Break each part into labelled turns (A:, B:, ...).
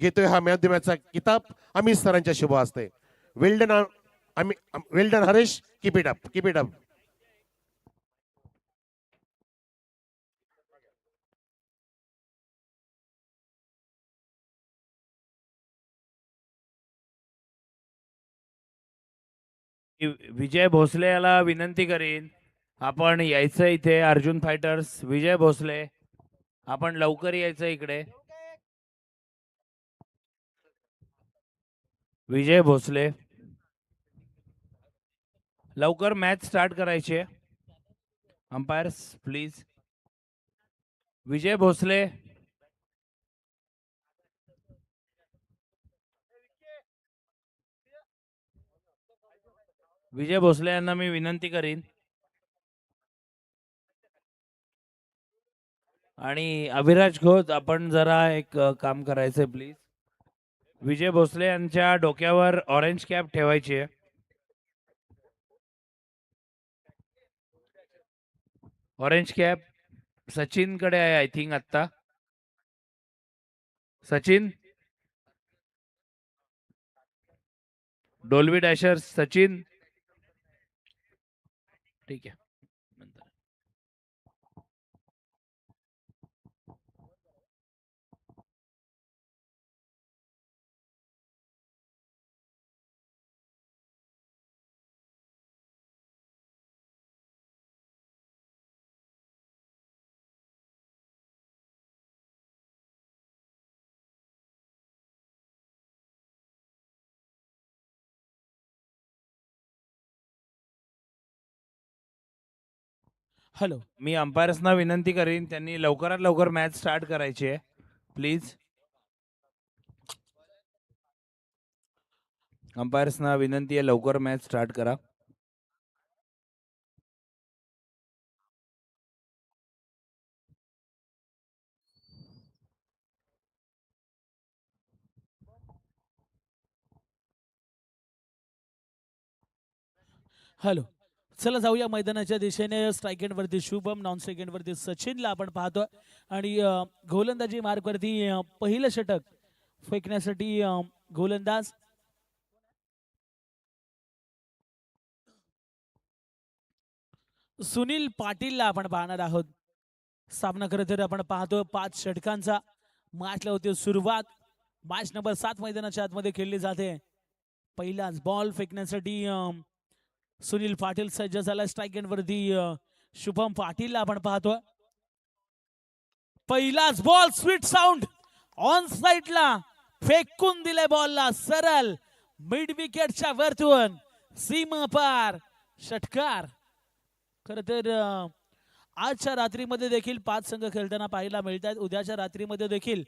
A: घेतोय हा माध्यमाचा किताब अमित सरांच्या शुभ हस्ते. वेल्डन आम्ही well done Haresh, keep it up, keep it up.
B: Vijay Bhosale याला विनंती करीन, आपण यायचं इथे. अर्जुन फायटर्स, विजय भोसले आपण लवकर यायचं इकडे. विजय भोसले लवकर मॅच स्टार्ट करायची आहे. Umpires please. विजय भोसले, विजय भोसले यांना मी विनंती करीन. आणि अभिराज घोष आपण जरा एक काम करायचंय प्लीज. विजय भोसले यांच्या डोक्यावर ऑरेंज कॅप ठेवायची आहे. ऑरेंज कॅप सचिन कडे आहे आय थिंक आता. सचिन, डोल्बी डॅशर सचिन, ठीक आहे.
C: हॅलो,
B: मी अंपायर्सना विनंती करीन त्यांनी लवकरात लवकर मॅच स्टार्ट करायची आहे प्लीज. अंपायर्सना विनंती आहे लवकर मॅच स्टार्ट करा.
C: हॅलो, चला जाऊया मैदानाच्या दिशेने. स्ट्राईक एंड वरती शुभम, नॉन स्ट्राईक एंड वरती सचिनला आपण पाहतोय. आणि गोलंदाजी मार्क वरती पहिलं षटक फेकण्यासाठी गोलंदाज सुनील पाटीलला आपण पाहणार आहोत. सामना खरं तर आपण पाहतोय 5 षटकांचा. मॅचला होती सुरुवात. मॅच नंबर 7 मैदानाच्या आतमध्ये खेळली जाते. पहिलाच बॉल फेकण्यासाठी सुनील पाटील सज्ज झाला. स्ट्राईक एंड वरती शुभम पाटीलला आपण पाहतोय. पहिलाच बॉल, स्वीट साऊंड ऑन साइडला फेकून दिले बॉलला सरळ मिड विकेटच्या वरतून सीमा पार षटकार. खर तर आजच्या रात्रीमध्ये देखील 5 संघ खेळताना पाहायला मिळत आहेत. उद्याच्या रात्रीमध्ये देखील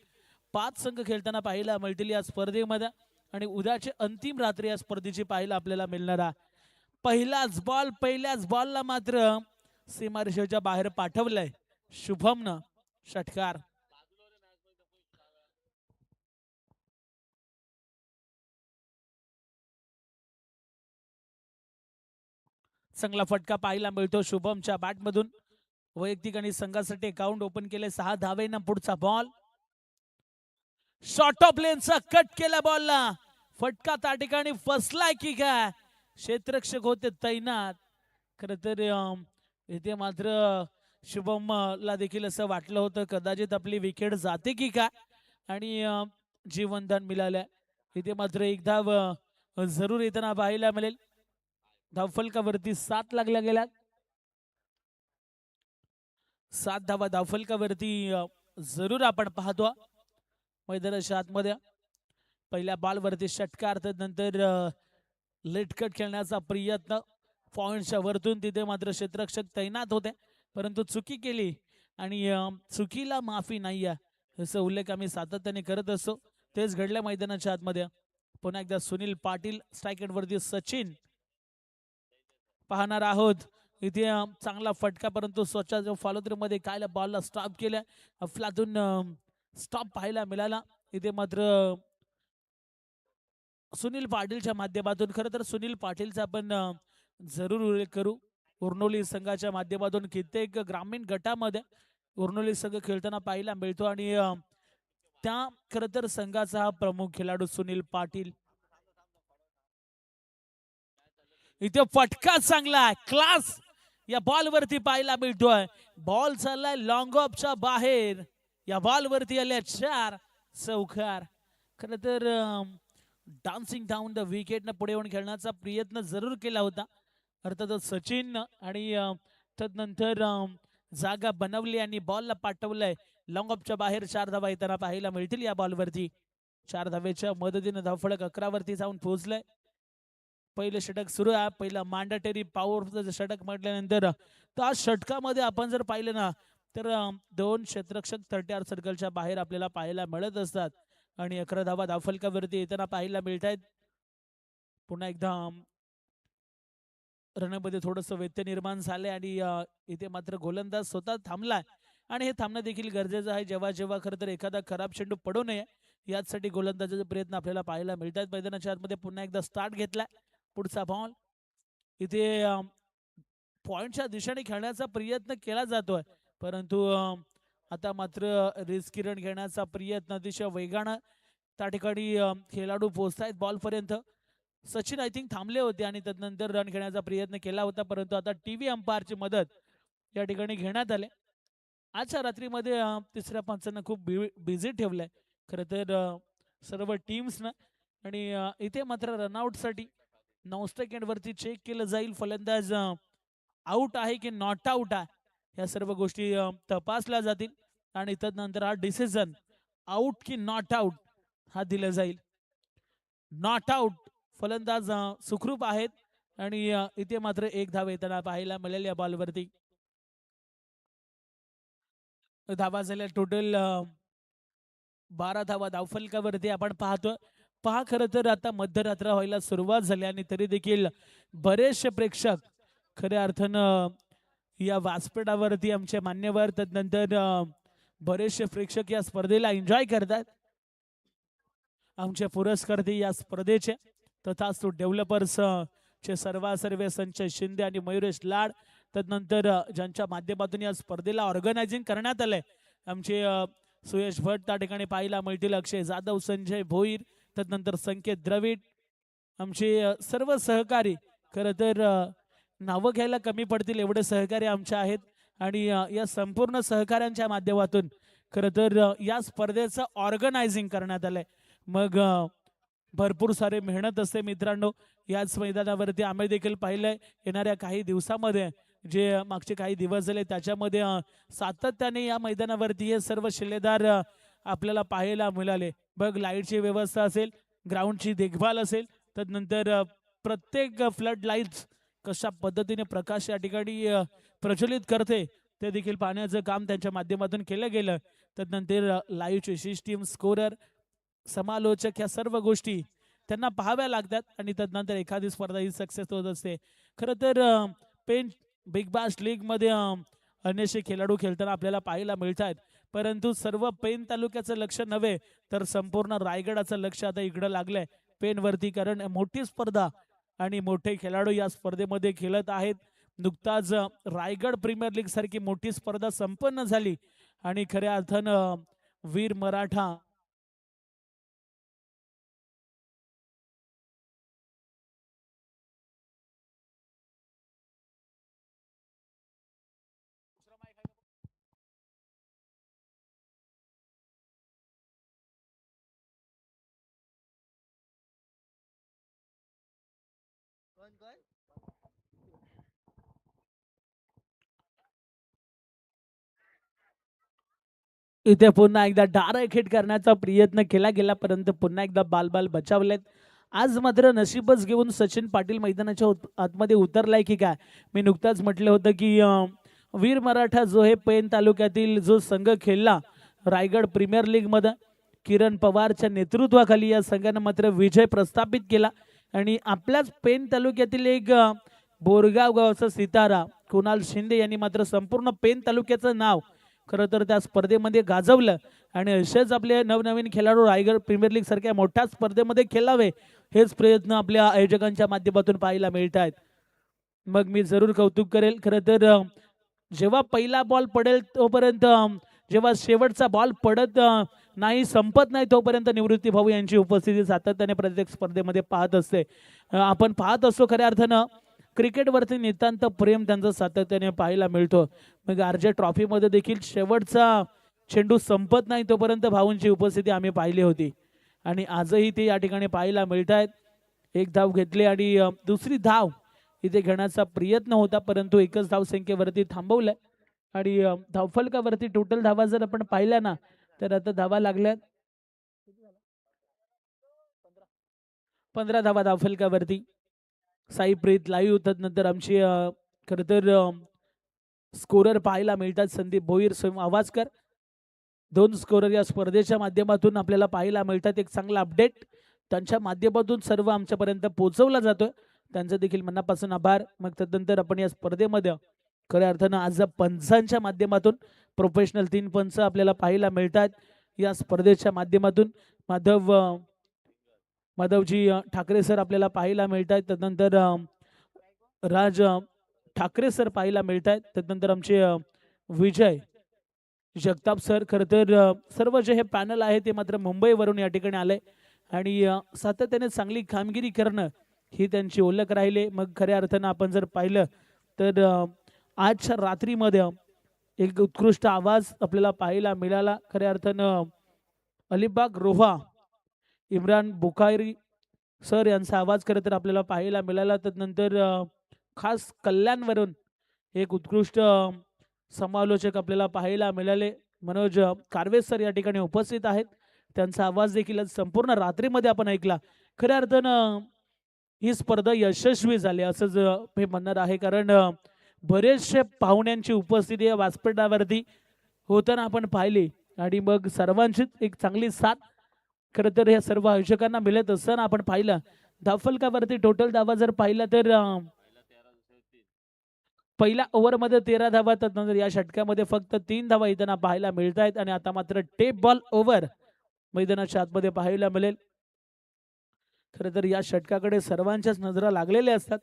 C: 5 संघ खेळताना पाहायला मिळतील या स्पर्धेमध्ये. आणि उद्याची अंतिम रात्री या स्पर्धेची पाहायला आपल्याला मिळणार आहे. पहिलाच बॉल, पहिल्याच बॉलला मात्र सीमारेषेच्या बाहेर पाठवलंय शुभमनं. षटकार. चांगला फटका पाहायला मिळतो शुभमच्या बॅटमधून. वैयक्तिक आणि संघासाठी अकाउंट ओपन केले. 6 धावेनं पुढचा बॉल. शॉर्ट ऑफ लेनचा कट केला बॉलला. फटका त्या ठिकाणी फसलाय की काय. क्षेत्ररक्षक होते तैनात. खर तर इथे मात्र शुभम ला देखील असं वाटलं होतं कदाचित आपली विकेट जाते की काय. आणि जीवनदान मिळालं. इथे मात्र एक धाव जरूर येताना पाहायला मिळेल. धावफलकावरती 7 लागल्या गेल्या. 7 धावा धावफलकावरती जरूर आपण पाहतो मैदानाच्या आतमध्ये. पहिल्या बॉलवरती षटकार, तर नंतर लेटकट खेळण्याचा प्रयत्न पॉइंटच्या वरतून. तिथे मात्र क्षेत्ररक्षक तैनात होते परंतु चुकी केली आणि चुकीला माफी नाही आहे असा उल्लेख आम्ही सातत्याने करत असतो. तेच घडल्या मैदानाच्या आतमध्ये. पुन्हा एकदा सुनील पाटील स्ट्राईक एंड वरती सचिन पाहणार आहोत. इथे चांगला फटका परंतु स्वतःच्या फॉलोथ्रूमध्ये काय बॉलला स्टॉप केलं. अफलातून स्टॉप पाहायला मिळाला. इथे मात्र सुनील पाटीलच्या माध्यमातून. खरं तर सुनील पाटीलचा आपण जरूर उल्लेख करू. उर्नोली संघाच्या माध्यमातून कित्येक ग्रामीण गटामध्ये उर्नोली संघ खेळताना पाहायला मिळतो. आणि त्या खरं तर संघाचा हा प्रमुख खेळाडू सुनील पाटील. इथे फटका चांगला क्लास या बॉल वरती पाहायला मिळतोय. बॉल चाललाय लॉंग ऑफच्या बाहेर. या बॉल वरती आले 4 चौकार. खरं तर डान्सिंग डाऊन द विकेट न पुढे येऊन खेळण्याचा प्रयत्न जरूर केला होता अर्थातच सचिन आणि तदनंतर जागा बनवली आणि बॉलला पाठवलंय लॉंग ऑफच्या बाहेर. 4 धावा येताना पाहायला मिळतील या बॉलवरती. 4 धावेच्या मदतीने धावफलक 11 वरती जाऊन पोहोचलंय. पहिले षटक सुरू आहे. पहिला मॅन्डेटरी पॉवरचं षटक म्हटल्यानंतर त्या षटकामध्ये आपण जर पाहिलं ना तर 2 क्षेत्ररक्षक 30 सर्कलच्या बाहेर आपल्याला पाहायला मिळत असतात आणि 11 धावा धावफलकावरती येताना पाहायला मिळत आहेत. पुन्हा एकदा रणमध्ये थोडंसं व्यत्यय निर्माण झाले आणि इथे मात्र गोलंदाज स्वतः थांबलाय आणि हे थांबणं देखील गरजेचं आहे. जेव्हा जेव्हा खरं तर एखादा खराब चेंडू पडू नये याचसाठी गोलंदाजाचे प्रयत्न आपल्याला पाहायला मिळतात. मैदानाच्या आतमध्ये पुन्हा एकदा स्टार्ट घेतलाय. पुढचा बॉल इथे पॉइंटच्या दिशेने खेळण्याचा प्रयत्न केला जातोय परंतु आता मात्र रिस्क किरण घेण्याचा प्रयत्न अतिशय वेगानं त्या ठिकाणी खेळाडू पोहोचतायत बॉल पर्यंत. सचिन आय थिंक थांबले होते आणि तदनंतर रन घेण्याचा प्रयत्न केला होता परंतु आता टीव्ही अंपायरची मदत या ठिकाणी घेण्यात आले. आजच्या रात्रीमध्ये तिसऱ्या पंचांना खूप बिझी ठेवलंय खरं तर सर्व टीम्सनं आणि इथे मात्र रनआउटसाठी 9 सेकंडवरती चेक केलं जाईल फलंदाज आउट आहे की नॉट आउट आहे या सर्व गोष्टी तपासल्या जातील आणि तदनंतर हा डिसिजन आउट की नॉट आउट हा दिला जाईल. नॉट आउट फलंदाज सुखरूप आहेत आणि इथे मात्र 1 धाव येताना पाहायला मिळेल या बॉलवरती. धावा झाल्या टोटल 12 धावा धावफलकावरती आपण पाहतो. पहा खरं तर आता मध्यरात्र व्हायला सुरुवात झाली आणि तरी देखील बरेचसे प्रेक्षक खऱ्या अर्थानं या व्यासपीठावरती आमचे मान्यवर तदनंतर बरेचसे प्रेक्षक या स्पर्धेला एन्जॉय करतात. आमचे पुरस्कर्ते या स्पर्धेचे तथाच तो डेव्हलपर्स चे सर्वे संजय शिंदे आणि मयुरेश लाड तदनंतर ज्यांच्या माध्यमातून या स्पर्धेला ऑर्गनायझिंग करण्यात आलंय आमचे सुयश भट त्या ठिकाणी पाहायला मिळतील. अक्षय जाधव, संजय भोईर तदनंतर संकेत द्रविड आमचे सर्व सहकारी खरं तर नावं घ्यायला कमी पडतील एवढे सहकारी आमचे आहेत आणि या संपूर्ण सहकाऱ्यांच्या माध्यमातून खरं तर या स्पर्धेचं ऑर्गनायझिंग करण्यात आलंय. मग भरपूर सारे मेहनत असते मित्रांनो. याच मैदानावरती आम्ही देखील पाहिलंय येणाऱ्या काही दिवसामध्ये जे मागचे काही दिवस झाले त्याच्यामध्ये सातत्याने या मैदानावरती हे सर्व शिल्लेदार आपल्याला पाहायला मिळाले. बघ लाईटची व्यवस्था असेल, ग्राउंडची देखभाल असेल, तदनंतर प्रत्येक फ्लड लाईट्स कशा पद्धतीने प्रकाश या ठिकाणी प्रज्वलित करते ते देखील पाहण्याचं काम त्यांच्या माध्यमातून केलं गेलं. तदनंतर लाईव्हची सिस्टीम, स्कोरर, समालोचक ह्या सर्व गोष्टी त्यांना पाहाव्या लागतात आणि तदनंतर एखादी स्पर्धा ही सक्सेस होत असते. खरं तर पेन बिग बॅश लीग मध्ये अनेकसे खेळाडू खेळताना आपल्याला पाहायला मिळतात परंतु सर्व पेन तालुक्याचं लक्ष नव्हे तर संपूर्ण रायगडाचं लक्ष आता इकडं लागलंय पेनवरती कारण मोठी स्पर्धा आणि मोठे खेळाडू या स्पर्धेमध्ये खेळत आहेत. नुकताच रायगड प्रीमियर लीग सारखी मोठी स्पर्धा संपन्न झाली आणि खऱ्या अर्थानं वीर मराठा इथे पुन्हा एकदा डायरेक्ट हिट करण्याचा प्रयत्न केला गेला परंतु पुन्हा एकदा बाल बचावलेत. आज मात्र नशीबच घेऊन सचिन पाटील मैदानाच्या आतमध्ये उतरलाय की काय. मी नुकताच म्हटलं होतं की वीर मराठा जो हे पेन तालुक्यातील जो संघ खेळला रायगड प्रीमियर लीग मध्ये किरण पवारच्या नेतृत्वाखाली या संघाने मात्र विजय प्रस्थापित केला आणि आपल्याच पेन तालुक्यातील एक बोरगाव गावचा सितारा कुणाल शिंदे यांनी मात्र संपूर्ण पेन तालुक्याचं नाव खरं तर त्या स्पर्धेमध्ये गाजवलं आणि असेच आपले नवनवीन खेळाडू रायगड प्रीमियर लीग सारख्या मोठ्या स्पर्धेमध्ये खेळावे हेच प्रयत्न आपल्या आयोजकांच्या माध्यमातून पाहायला मिळत आहेत. मग मी जरूर कौतुक करेल. खरं तर जेव्हा पहिला बॉल पडेल तोपर्यंत जेव्हा शेवटचा बॉल पडत नाही संपत नाही तोपर्यंत निवृत्ती भाऊ यांची उपस्थिती सातत्याने प्रत्येक स्पर्धेमध्ये पाहत असते. आपण पाहत असतो खऱ्या अर्थानं क्रिकेटवरती नितांत प्रेम त्यांचं सातत्याने पाहायला मिळतो. मग आरजे ट्रॉफीमध्ये देखील शेवटचा चेंडू संपत नाही तोपर्यंत भाऊंची उपस्थिती आम्ही पाहिली होती आणि आजही ते या ठिकाणी पाहायला मिळत आहेत. एक धाव घेतली आणि दुसरी धाव इथे घेण्याचा प्रयत्न होता परंतु एकच धाव संख्येवरती थांबवलंय आणि धावफलकावरती टोटल धावा जर आपण पाहिल्या ना तर आता धावा लागल्यात 15 धावा धावफलकावरती. साईप्रीत लाईव्ह होतात नंतर आमची खरं तर स्कोरर पाहायला मिळतात. संदीप भोईर, स्वयं आवाजकर, 2 स्कोरर या स्पर्धेच्या माध्यमातून आपल्याला पाहायला मिळतात. एक चांगला अपडेट त्यांच्या माध्यमातून सर्व आमच्यापर्यंत पोहोचवला जातोय. त्यांचं देखील मनापासून आभार. मग त्यानंतर आपण या स्पर्धेमध्ये खऱ्या अर्थानं आज पंचांच्या माध्यमातून प्रोफेशनल 3 पंच आपल्याला पाहायला मिळतात. या स्पर्धेच्या माध्यमातून माधवजी ठाकरे सर आपल्याला पाहायला मिळत आहेत. त्यानंतर राज ठाकरे सर पाहायला मिळत आहेत. त्यानंतर आमचे विजय जगताप सर. खरं तर सर्व जे हे पॅनल आहे ते मात्र मुंबईवरून या ठिकाणी आले आणि सातत्याने चांगली कामगिरी करणं ही त्यांची ओळख राहिली. मग खऱ्या अर्थानं आपण जर पाहिलं तर आजच्या रात्रीमध्ये एक उत्कृष्ट आवाज आपल्याला पाहायला मिळाला. खऱ्या अर्थानं अलिबाग रोहा इम्रान बुखारी सर यांचा आवाज खरं तर आपल्याला पाहायला मिळाला. त्यानंतर खास कल्याणवरून एक उत्कृष्ट समालोचक आपल्याला पाहायला मिळाले. मनोज कारवे सर या ठिकाणी उपस्थित आहेत. त्यांचा आवाज देखील संपूर्ण रात्रीमध्ये आपण ऐकला. खऱ्या अर्थानं ही स्पर्धा यशस्वी झाली असंच मी म्हणणार आहे कारण बरेचसे पाहुण्यांची उपस्थिती या व्यासपीठावरती होताना आपण पाहिली आणि मग सर्वांचीच एक चांगली साथ खरं तर या सर्व आयोजकांना मिळत असताना आपण पाहिलं. धावफलकावरती टोटल धावा जर पाहिला तर पहिल्या ओव्हरमध्ये 13 धावा, त्यानंतर या षटकामध्ये फक्त 3 धावा येताना पाहायला मिळत आहेत आणि आता मात्र टेप बॉल ओव्हर मैदानाच्या आतमध्ये पाहायला मिळेल. खरं तर या षटकाकडे सर्वांच्याच नजरा लागलेल्या असतात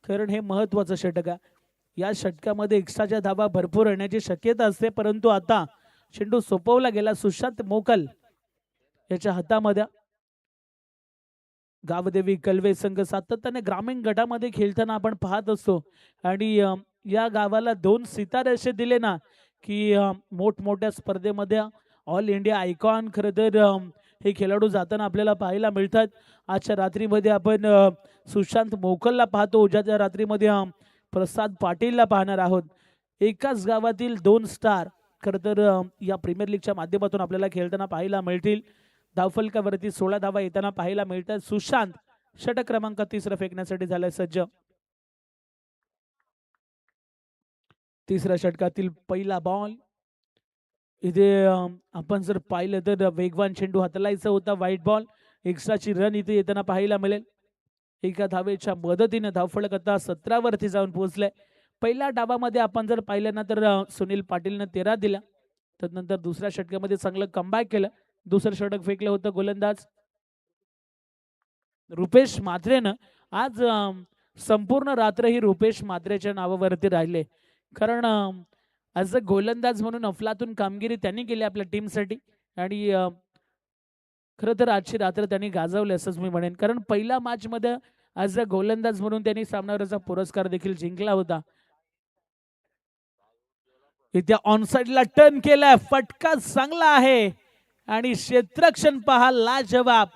C: कारण हे महत्वाचं षटक आहे. या षटकामध्ये एक्स्ट्राच्या धावा भरपूर येण्याची शक्यता असते परंतु आता चेंडू सोपवला गेला सुशांत मोकल याच्या हातामध्ये. गावदेवी कलवे संघ सातत्याने ग्रामीण गटामध्ये खेळताना आपण पाहत असतो आणि या गावाला 2 सितारे असे दिले ना की मोठमोठ्या स्पर्धेमध्ये ऑल इंडिया आयकॉन खरं तर हे खेळाडू जाताना आपल्याला पाहायला मिळतात. आजच्या रात्रीमध्ये आपण सुशांत मोकलला पाहतो. उद्याच्या रात्रीमध्ये प्रसाद पाटीलला पाहणार आहोत. एकाच गावातील 2 स्टार खरं तर या प्रीमियर लीगच्या माध्यमातून आपल्याला खेळताना पाहायला मिळतील. धावफलकावरती 16 धावा येताना पाहायला मिळतात. सुशांत षटक क्रमांक 3 फेकण्यासाठी झालाय सज्ज. तिसऱ्या षटकातील पहिला बॉल इथे आपण जर पाहिलं तर वेगवान चेंडू हाताळायचा होता. व्हाईट बॉल एक्स्ट्राची रन इथे येताना पाहायला मिळेल. एका धावेच्या मदतीने धावफलक आता 17 वरती जाऊन पोहोचले. पहिल्या डावामध्ये आपण जर पाहिलं ना तर सुनील पाटीलने 13 दिला. त्यानंतर दुसऱ्या षटकामध्ये चांगलं कमबॅक केलं. दुसरं षटक फेकलं होतं गोलंदाज रुपेश म्हात्रेनं. आज संपूर्ण रात्र ही रुपेश म्हात्रेच्या नावावरती राहिले कारण आज गोलंदाज म्हणून अफलातून कामगिरी त्यांनी केली आपल्या टीमसाठी आणि खरं तर आजची रात्र त्यांनी गाजवली असंच मी म्हणेन कारण पहिल्या मॅच मध्ये आज गोलंदाज म्हणून त्यांनी सामनावीराचा पुरस्कार देखील जिंकला होता. इथे ऑनसाइडला टर्न केलाय. फटका चांगला आहे आणि क्षेत्ररक्षण पहा लाजवाब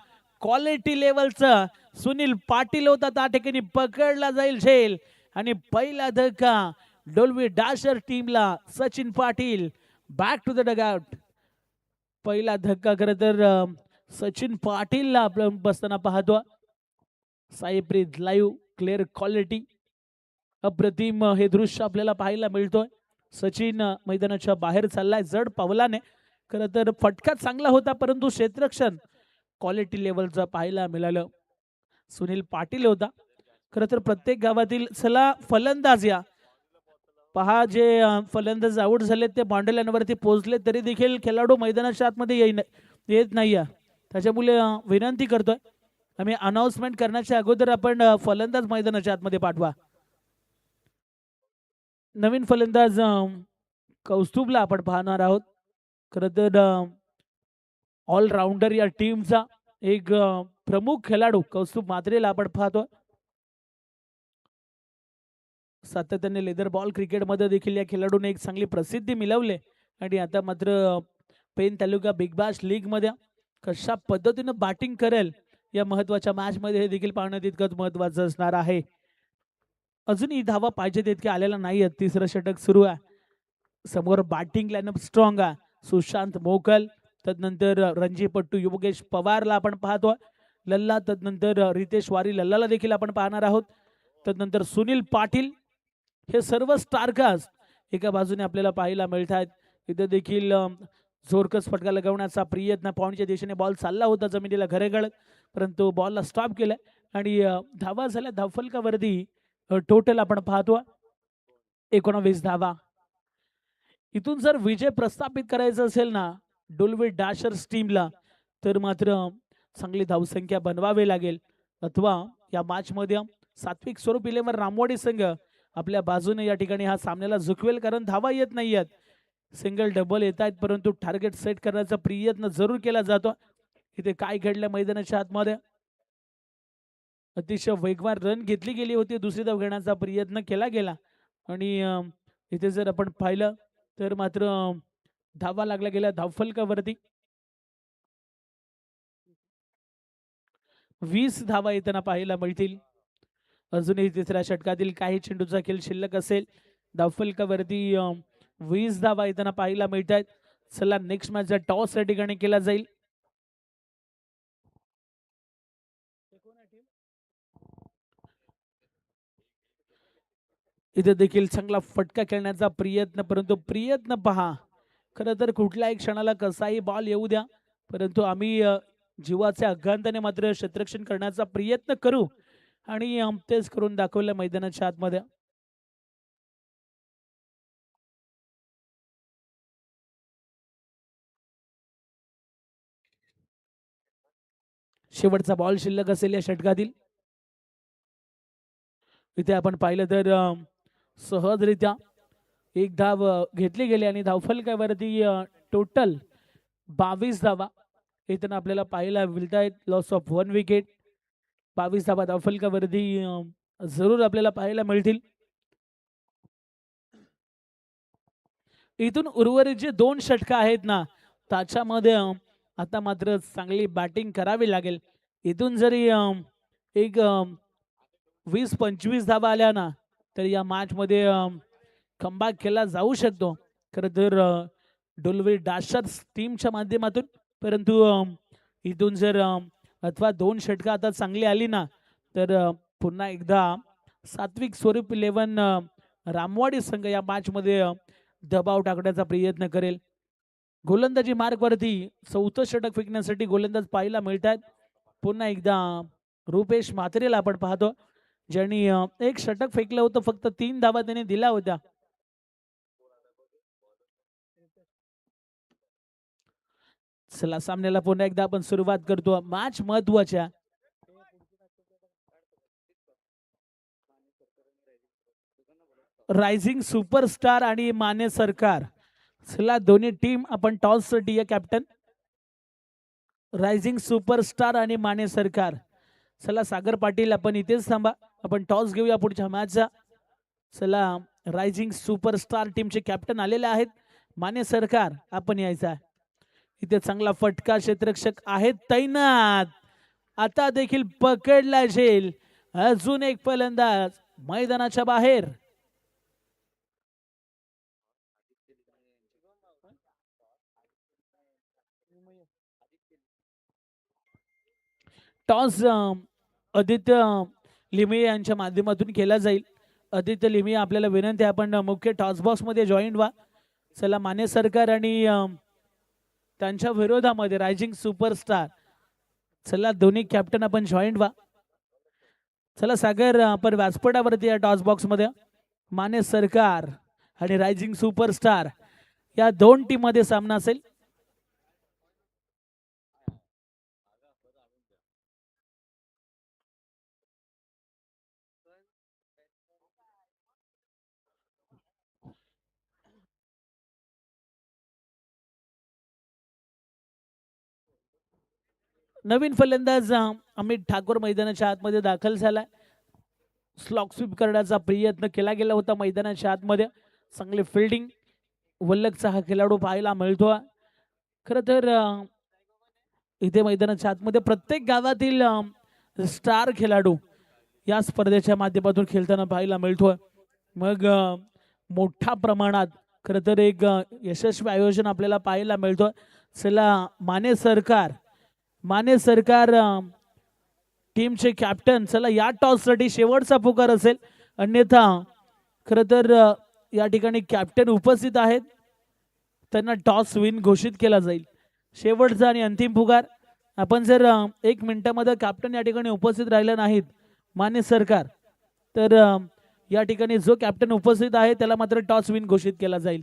C: क्वालिटी लेवलचं सुनील पाटील होता त्या ठिकाणी पकडला जाईल झेल आणि पहिला धक्का डोलवी डॅशर टीमला. Sachin Patil back to the dugout. पहिला धक्का खरं तर सचिन पाटीलला आपण बसताना पाहतो. साईप्रीत लाईव्ह क्लिअर क्वालिटी अप्रतिम हे दृश्य आपल्याला पाहायला मिळतोय. सचिन मैदानाच्या बाहेर चाललाय जड पावलाने. खरं तर फटका चांगला होता परंतु क्षेत्ररक्षण क्वालिटी लेवलचा पाहायला मिळालं. सुनील पाटील होता. खरं तर प्रत्येक गावातील चला फलंदाज या पहा जे फलंदाज आउट झाले ते बाउंड्रीलाईनवरती पोहोचले तरी देखील खेळाडू मैदानाच्या आतमध्ये येत नाही. त्याच्यामुळे विनंती करतोय आम्ही अनाउन्समेंट करण्याच्या अगोदर आपण फलंदाज मैदानाच्या आतमध्ये पाठवा. नवीन फलंदाज कौस्तुभला आपण पाहणार आहोत. खरं तर ऑलराऊंडर या टीमचा एक प्रमुख खेळाडू कौस्तुभ मात्रेला आपण पाहतो. सातत्याने लेदर बॉल क्रिकेटमध्ये देखील या खेळाडूने एक चांगली प्रसिद्धी मिळवली आणि आता मात्र पेन तालुका बिग बॅश लीग मध्ये कशा पद्धतीने बॅटिंग करेल या महत्वाच्या मॅच मध्ये हे देखील पाहणं तितकंच महत्वाचं असणार आहे. अजूनही धावा पाहिजे तितके आलेला नाही. तिसरं षटक सुरू आहे. समोर बॅटिंग लाईनअप स्ट्रॉंग आहे. सुशांत मोकल, तदनंतर रणजी पट्टू, योगेश पवारला आपण पाहतो. लल्ला, तदनंतर रितेश वारी लल्लाला देखील आपण पाहणार आहोत. तदनंतर सुनील पाटील, हे सर्व स्टारकास्ट एका बाजूने आपल्याला पाहायला मिळत आहेत. इथे देखील जोरकस फटका लगवण्याचा प्रयत्न, पॉईंटच्या दिशेने बॉल चालला होता जमिनीला घरेगळत, परंतु बॉलला स्टॉप केलाय आणि धावा झाल्या धावफलकावरती. टोटल आपण पाहतो 19 धावा. इथून जर विजय प्रस्थापित करायचा असेल ना डोलवे डॅशर्स टीमला, तर मात्र चांगली धावसंख्या बनवावी लागेल, अथवा या मॅच मध्ये सात्विक स्वरूप इलेव्हन रामवाडी संघ आपल्या बाजूने या ठिकाणी हा सामन्याला झुकवेल, कारण धावा येत नाहीयेत. सिंगल डबल येत आहेत, परंतु टार्गेट सेट करण्याचा प्रयत्न जरूर केला जातो. इथे काय घडलं मैदानाच्या आतमध्ये, अतिशय वेगवान रन घेतली गेली होती, दुसरी धाव घेण्याचा प्रयत्न केला गेला आणि इथे जर आपण पाहिलं तर मात्र धावा लागला गेला धावफलकावरती. 20 धावा येताना पाहायला मिळतील. अजूनही तिसऱ्या षटकातील काही चेंडूचा खेळ शिल्लक असेल. धावफलकावरती 20 धावा येताना पाहायला मिळत आहेत. चला नेक्स्ट मॅचचा टॉस या ठिकाणी केला जाईल. इथे देखील चांगला फटका खेळण्याचा प्रयत्न, परंतु प्रयत्न पहा, खरं तर कुठल्याही क्षणाला कसाही बॉल येऊ द्या, परंतु आम्ही जीवाच्या अज्ञानतेने मात्र क्षेत्ररक्षण करण्याचा प्रयत्न करू आणि तेच करून दाखवलं मैदानाच्या आतमध्ये. शेवटचा बॉल शिल्लक असेल या षटकातील. इथे आपण पाहिलं तर सहजरित्या एक धाव घेतली गेली आणि धावफलकावरती टोटल 22 धावा येताना आपल्याला पाहायला मिळत आहेत. Loss of 1 wicket. 22 धावा धावफलकावरती जरूर आपल्याला पाहायला मिळतील. इथून उर्वरित जे 2 षटक आहेत ना, त्याच्यामध्ये आता मात्र चांगली बॅटिंग करावी लागेल. इथून जरी एक 20-25 धावा आल्या ना, तर या मॅच मध्ये कमबॅक केला जाऊ शकतो खरं तर डोलवे डॅशर्स टीमच्या माध्यमातून. परंतु इथून जर अथवा 2 षटकं आता चांगली आली ना, तर पुन्हा एकदा सात्विक स्वरूप इलेव्हन रामवाडी संघ या मॅच मध्ये दबाव टाकण्याचा प्रयत्न करेल. गोलंदाजी मार्गवरती 4थं षटक फेकण्यासाठी गोलंदाज पाहायला मिळत आहेत. पुन्हा एकदा रुपेश म्हात्रेला आपण पाहतो, ज्यांनी एक षटक फेकलं होतं, फक्त 3 धावा त्याने दिल्या होत्या. चला सामन्याला पुन्हा एकदा आपण सुरुवात करतो. मॅच महत्वाच्या. रायझिंग सुपरस्टार आणि माने सरकार, चला दोन्ही टीम आपण टॉस साठी कॅप्टन. रायझिंग सुपरस्टार आणि माने सरकार, चला सागर पाटील आपण इथेच थांबा, आपण टॉस घेऊया पुढच्या मॅचचा. चला रायझिंग सुपरस्टार टीमचे कॅप्टन आलेले आहेत. माने सरकार आपण यायचा. इथे चांगला फटका, क्षेत्ररक्षक आहेत तैनात. आता देखील पकडला जाईल. अजून एक फलंदाज मैदानाच्या बाहेर. टॉस आदित्य लिमे यांच्या माध्यमातून केला जाईल. आदित्य लिमे आपल्याला विनंती आहे, आपण मुख्य टॉस बॉक्स मध्ये जॉईन व्हा. चला माने सरकार आणि त्यांच्या विरोधामध्ये रायझिंग सुपरस्टार, चला दोन्ही कॅप्टन आपण जॉईन व्हा. चला सागर आपण व्यासपीठावरती या टॉस बॉक्स मध्ये माने सरकार आणि रायझिंग सुपरस्टार या 2 टीम मध्ये सामना असेल. नवीन फलंदाज अमित ठाकूर मैदानाच्या आतमध्ये दाखल झालाय. स्लॉक स्वीप करण्याचा प्रयत्न केला गेला होता मैदानाच्या आतमध्ये. चांगली फिल्डिंग वल्लभचा हा खेळाडू पाहायला मिळतो. खरं तर इथे मैदानाच्या आतमध्ये प्रत्येक गावातील स्टार खेळाडू या स्पर्धेच्या माध्यमातून खेळताना पाहायला मिळतोय. मग मोठ्या प्रमाणात खरं तर एक यशस्वी आयोजन आपल्याला पाहायला मिळतोय. चला माने सरकार टीमचे कॅप्टन, चला या टॉससाठी शेवटचा पुकार असेल, अन्यथा खरं तर या ठिकाणी कॅप्टन उपस्थित आहेत, त्यांना टॉस विन घोषित केला जाईल. शेवटचा आणि अंतिम पुकार. आपण जर 1 मिनिटामध्ये कॅप्टन या ठिकाणी उपस्थित राहिले नाहीत माने सरकार, तर या ठिकाणी जो कॅप्टन उपस्थित आहे त्याला मात्र टॉस विन घोषित केला जाईल.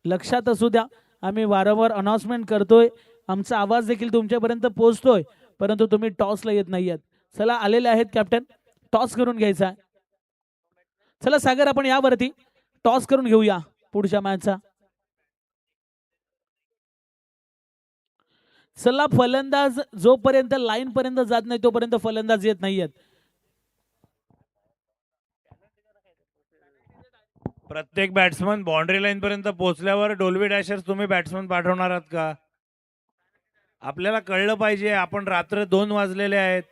C: लक्षात असू द्या, आम्ही वारंवार अनाउन्समेंट करतोय, आमचा आवाज देखील तुमच्यापर्यंत पोहोचतोय, परंतु तुम्ही टॉसला येत नाही आहेत. चला आलेले आहेत कॅप्टन, टॉस करून घ्यायचा. चला सागर, आपण यावरती टॉस करून घेऊया पुढच्या मॅचचा. चला, फलंदाज जोपर्यंत लाईन पर्यंत जात नाही तोपर्यंत फलंदाज येत नाहीयेत.
B: प्रत्येक बॅट्समन बाउंड्री लाईन पर्यंत पोहोचल्यावर डोल्बी डॅशर्स तुम्ही बॅट्समन पाठवणार आहात का? आपल्याला कळलं पाहिजे, आपण रात्र 2 वाजलेले आहेत,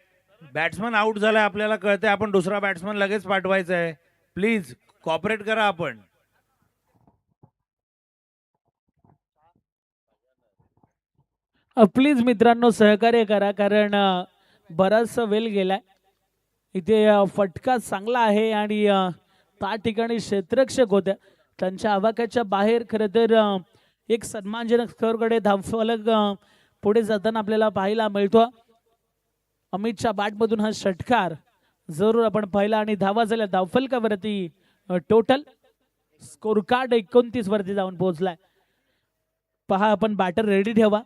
B: बॅट्समन आउट झालाय, आपल्याला कळतंय, आपण दुसरा बॅट्समन लगेच पाठवायचा आहे. प्लीज कॉपरेट करा. आपण
C: प्लीज मित्रांनो सहकार्य करा, कारण बराचसा वेळ गेलाय. इथे फटका चांगला आहे आणि त्या ठिकाणी क्षेत्ररक्षक होत्या, त्यांच्या आवाक्याच्या बाहेर खरं तर एक सन्मानजनक स्कोरकडे धावफलक पुढे जाताना आपल्याला पाहायला मिळतो. अमितच्या बॅटमधून हा षटकार जरूर आपण पाहिला आणि धावा झाल्या धावफलकावरती. टोटल स्कोर कार्ड 29 वरती जाऊन पोहोचलाय. पहा, आपण बॅटर रेडी ठेवा.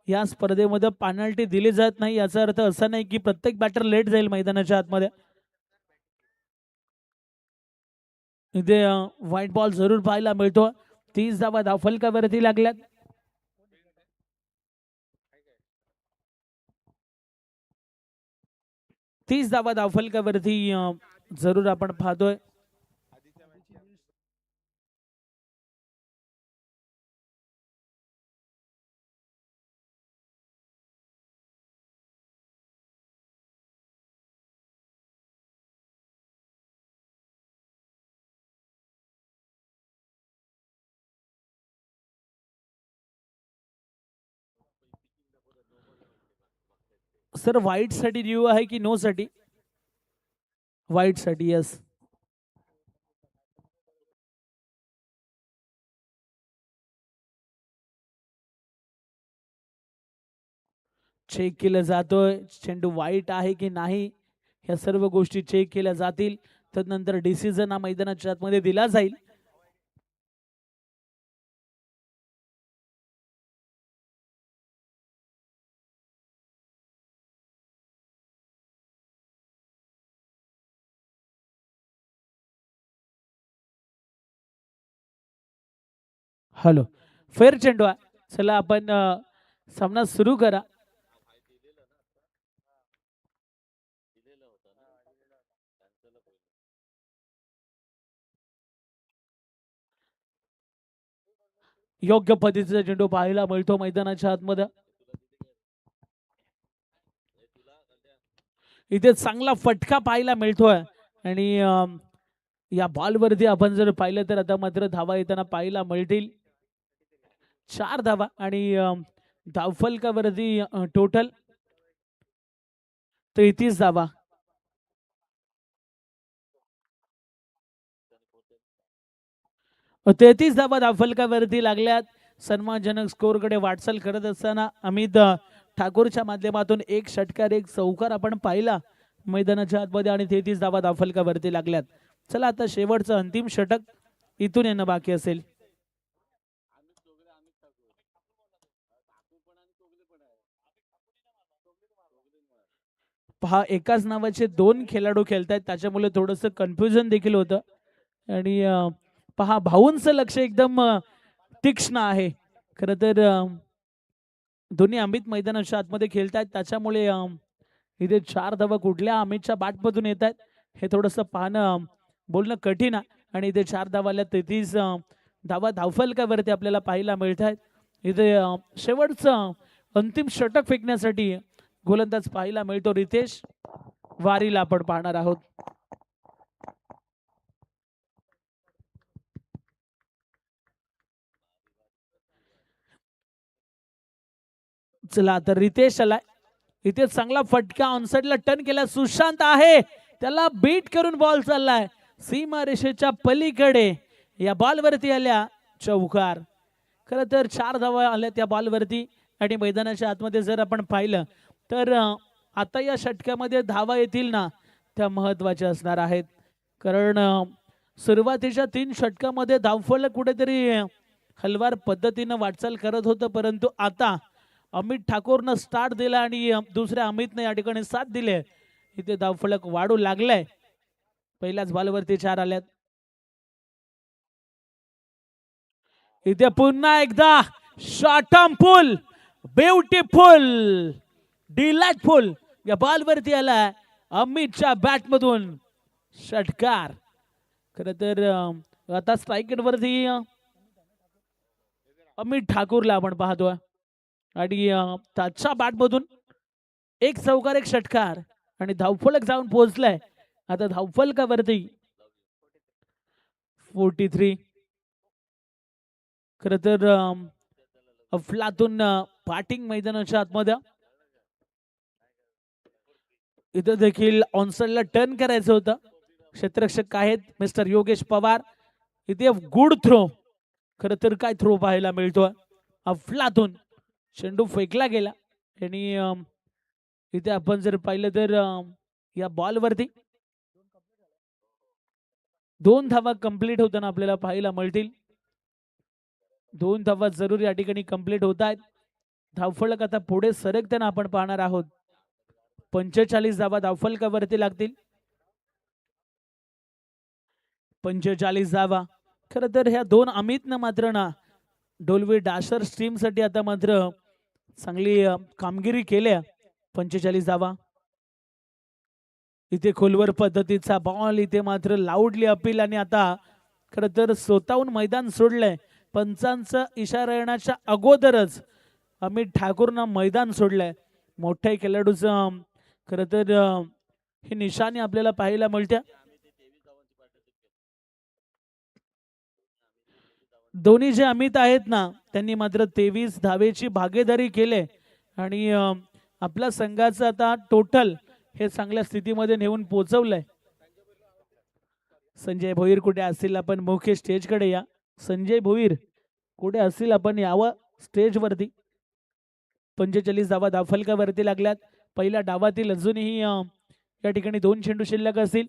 C: या स्पर्धेमध्ये पेनल्टी दिली जात नाही, याचा अर्थ असा नाही की प्रत्येक बॅटर लेट जाईल मैदानाच्या आतमध्ये. इथे व्हाईट बॉल जरूर पाहायला मिळतो. 30 धावा धावफलकावरती लागल्यात. धावा धावफलकावरती जरूर आपण पाहतोय. सर व्हाईट साठी ड्यू आहे की नो साठी? व्हाईट साठी यस. चेक केलं जातोय चेंडू वाईट आहे की नाही, ह्या सर्व गोष्टी चेक केल्या जातील, तदनंतर डिसिजन हा मैदानाच्या आतमध्ये दिला जाईल. हॅलो, फेर चेंडू आहे. चला आपण सामना सुरू करा. योग्य पद्धतीचा चेंडू पाहायला मिळतो मैदानाच्या आतमध्ये. इथे चांगला फटका पाहायला मिळतोय आणि या बॉलवरती आपण जर पाहिलं तर आता मात्र धावा येताना पाहायला मिळतील. 4 धावा आणि धावफलकावरती टोटल 33 धावा. धावा धावफलकावरती लागल्यात. सन्मानजनक स्कोरकडे वाटचाल करत असताना अमित ठाकूरच्या माध्यमातून एक षटकार एक चौकार आपण पाहिला मैदानाच्या आतमध्ये आणि 33 धावा धावफलकावरती लागल्यात. चला आता शेवटचं अंतिम षटक इथून येणं बाकी असेल. पहा, एकाच नावाचे 2 खेळाडू खेळतायत, त्याच्यामुळे थोडस कन्फ्युजन देखील होतं. आणि पहा, भाऊंचं लक्ष एकदम तीक्ष्ण आहे. खरं तर दोन्ही अमित मैदानाच्या आतमध्ये खेळतायत, त्याच्यामुळे इथे 4 धावा कुठल्या अमितच्या बॅटमधून येत आहेत हे थोडंसं पाहणं बोलणं कठीण आहे. आणि इथे 4 धावाला 33 धावा धावफलकावरती आपल्याला पाहायला मिळत आहेत. इथे शेवटचं अंतिम षटक फेकण्यासाठी गोलंदाज पाहायला मिळतो रितेश वारीला आपण पाहणार आहोत. चला तर रितेश आलाय. इथे चांगला फटका ऑनसाइडला टर्न केला. सुशांत आहे, त्याला बीट करून बॉल चाललाय सीमा रेषेच्या पलीकडे. या बॉलवरती आल्या चौकार. खरं तर 4 धावा आल्या त्या बॉलवरती. आणि मैदानाच्या आतमध्ये जर आपण पाहिलं तर आता या षटकामध्ये धावा येतील ना त्या महत्वाच्या असणार आहेत. कारण सुरुवातीच्या 3 षटकामध्ये धावफलक कुठेतरी हलवार पद्धतीनं वाटचाल करत होतं, परंतु आता अमित ठाकूरनं स्टार्ट दिला आणि दुसऱ्या अमितने या ठिकाणी साथ दिले. इथे धावफलक वाढू लागलाय. पहिल्याच बॉलवरती 4 आल्यात. इथे पुन्हा एकदा शॉर्टम पुल, ब्युटिफुल, डिलाइटफुल या बॉलवरती आला अमितच्या बॅटमधून षटकार. खरं तर आता स्ट्राईक वरती अमित ठाकूरला आपण पाहतोय आणि त्याच्या बॅटमधून एक चौकार एक षटकार आणि धावफलक जाऊन पोहोचलाय. आता धावफलकावरती 43. खर तर अफलातून पाटिंग मैदानाच्या आतमध्ये इथं देखील ऑनसाइडला टर्न करायचं होतं. क्षेत्ररक्षक आहेत मिस्टर योगेश पवार. इथे गुड थ्रो. खर तर काय थ्रो पाहायला मिळतोय. अफलातून चेंडू फेकला गेला आणि इथे आपण जर पाहिलं तर या बॉलवरती 2 धावा कंप्लीट होताना आपल्याला पाहायला मिळतील. 2 धावा जरूर या ठिकाणी कंप्लीट होत आहेत. धावफलक आता पुढे सरकताना आपण पाहणार आहोत. 45 धावा धावफलकावरती लागतील. 45 धावा. खरं तर ह्या 2 अमितनं मात्र ना डोलवी डॅशर्स टीम साठी आता मात्र चांगली कामगिरी केल्या. 45 धावा. इथे खोलवर पद्धतीचा बॉल. इथे मात्र लाऊडली अपील आणि आता खरं तर स्वतःहून मैदान सोडलंय. पंचांचा इशारा येण्याच्या अगोदरच अमित ठाकूरनं मैदान सोडलंय. मोठ्या खेळाडूचं खरं तर ही निशाणी आपल्याला पाहायला मिळते. दोन्ही जे अमित आहेत ना त्यांनी मात्र 23 धावेची भागीदारी केले आणि आपल्या संघाचं आता टोटल हे चांगल्या स्थितीमध्ये नेऊन पोहोचवलंय. संजय भोईर कुठे असतील आपण मुख्य स्टेजकडे या. संजय भोईर कुठे असतील आपण यावं स्टेजवरती. 45 धावा धावफलकावरती लागल्यात. पहिल्या डावातील अजूनही या ठिकाणी 2 चेंडू शिल्लक असतील.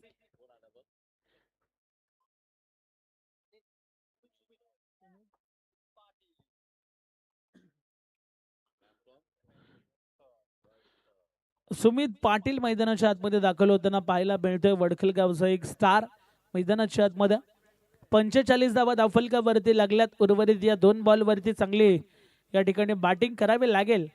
C: सुमित पाटील मैदानाच्या आतमध्ये दाखल होताना पाहायला मिळतोय. वडखलगावचा एक स्टार मैदानाच्या आतमध्ये. 45 धावा धावफलकावरती लागल्यात. उर्वरित या 2 बॉलवरती चांगली या ठिकाणी बॅटिंग करावी लागेल.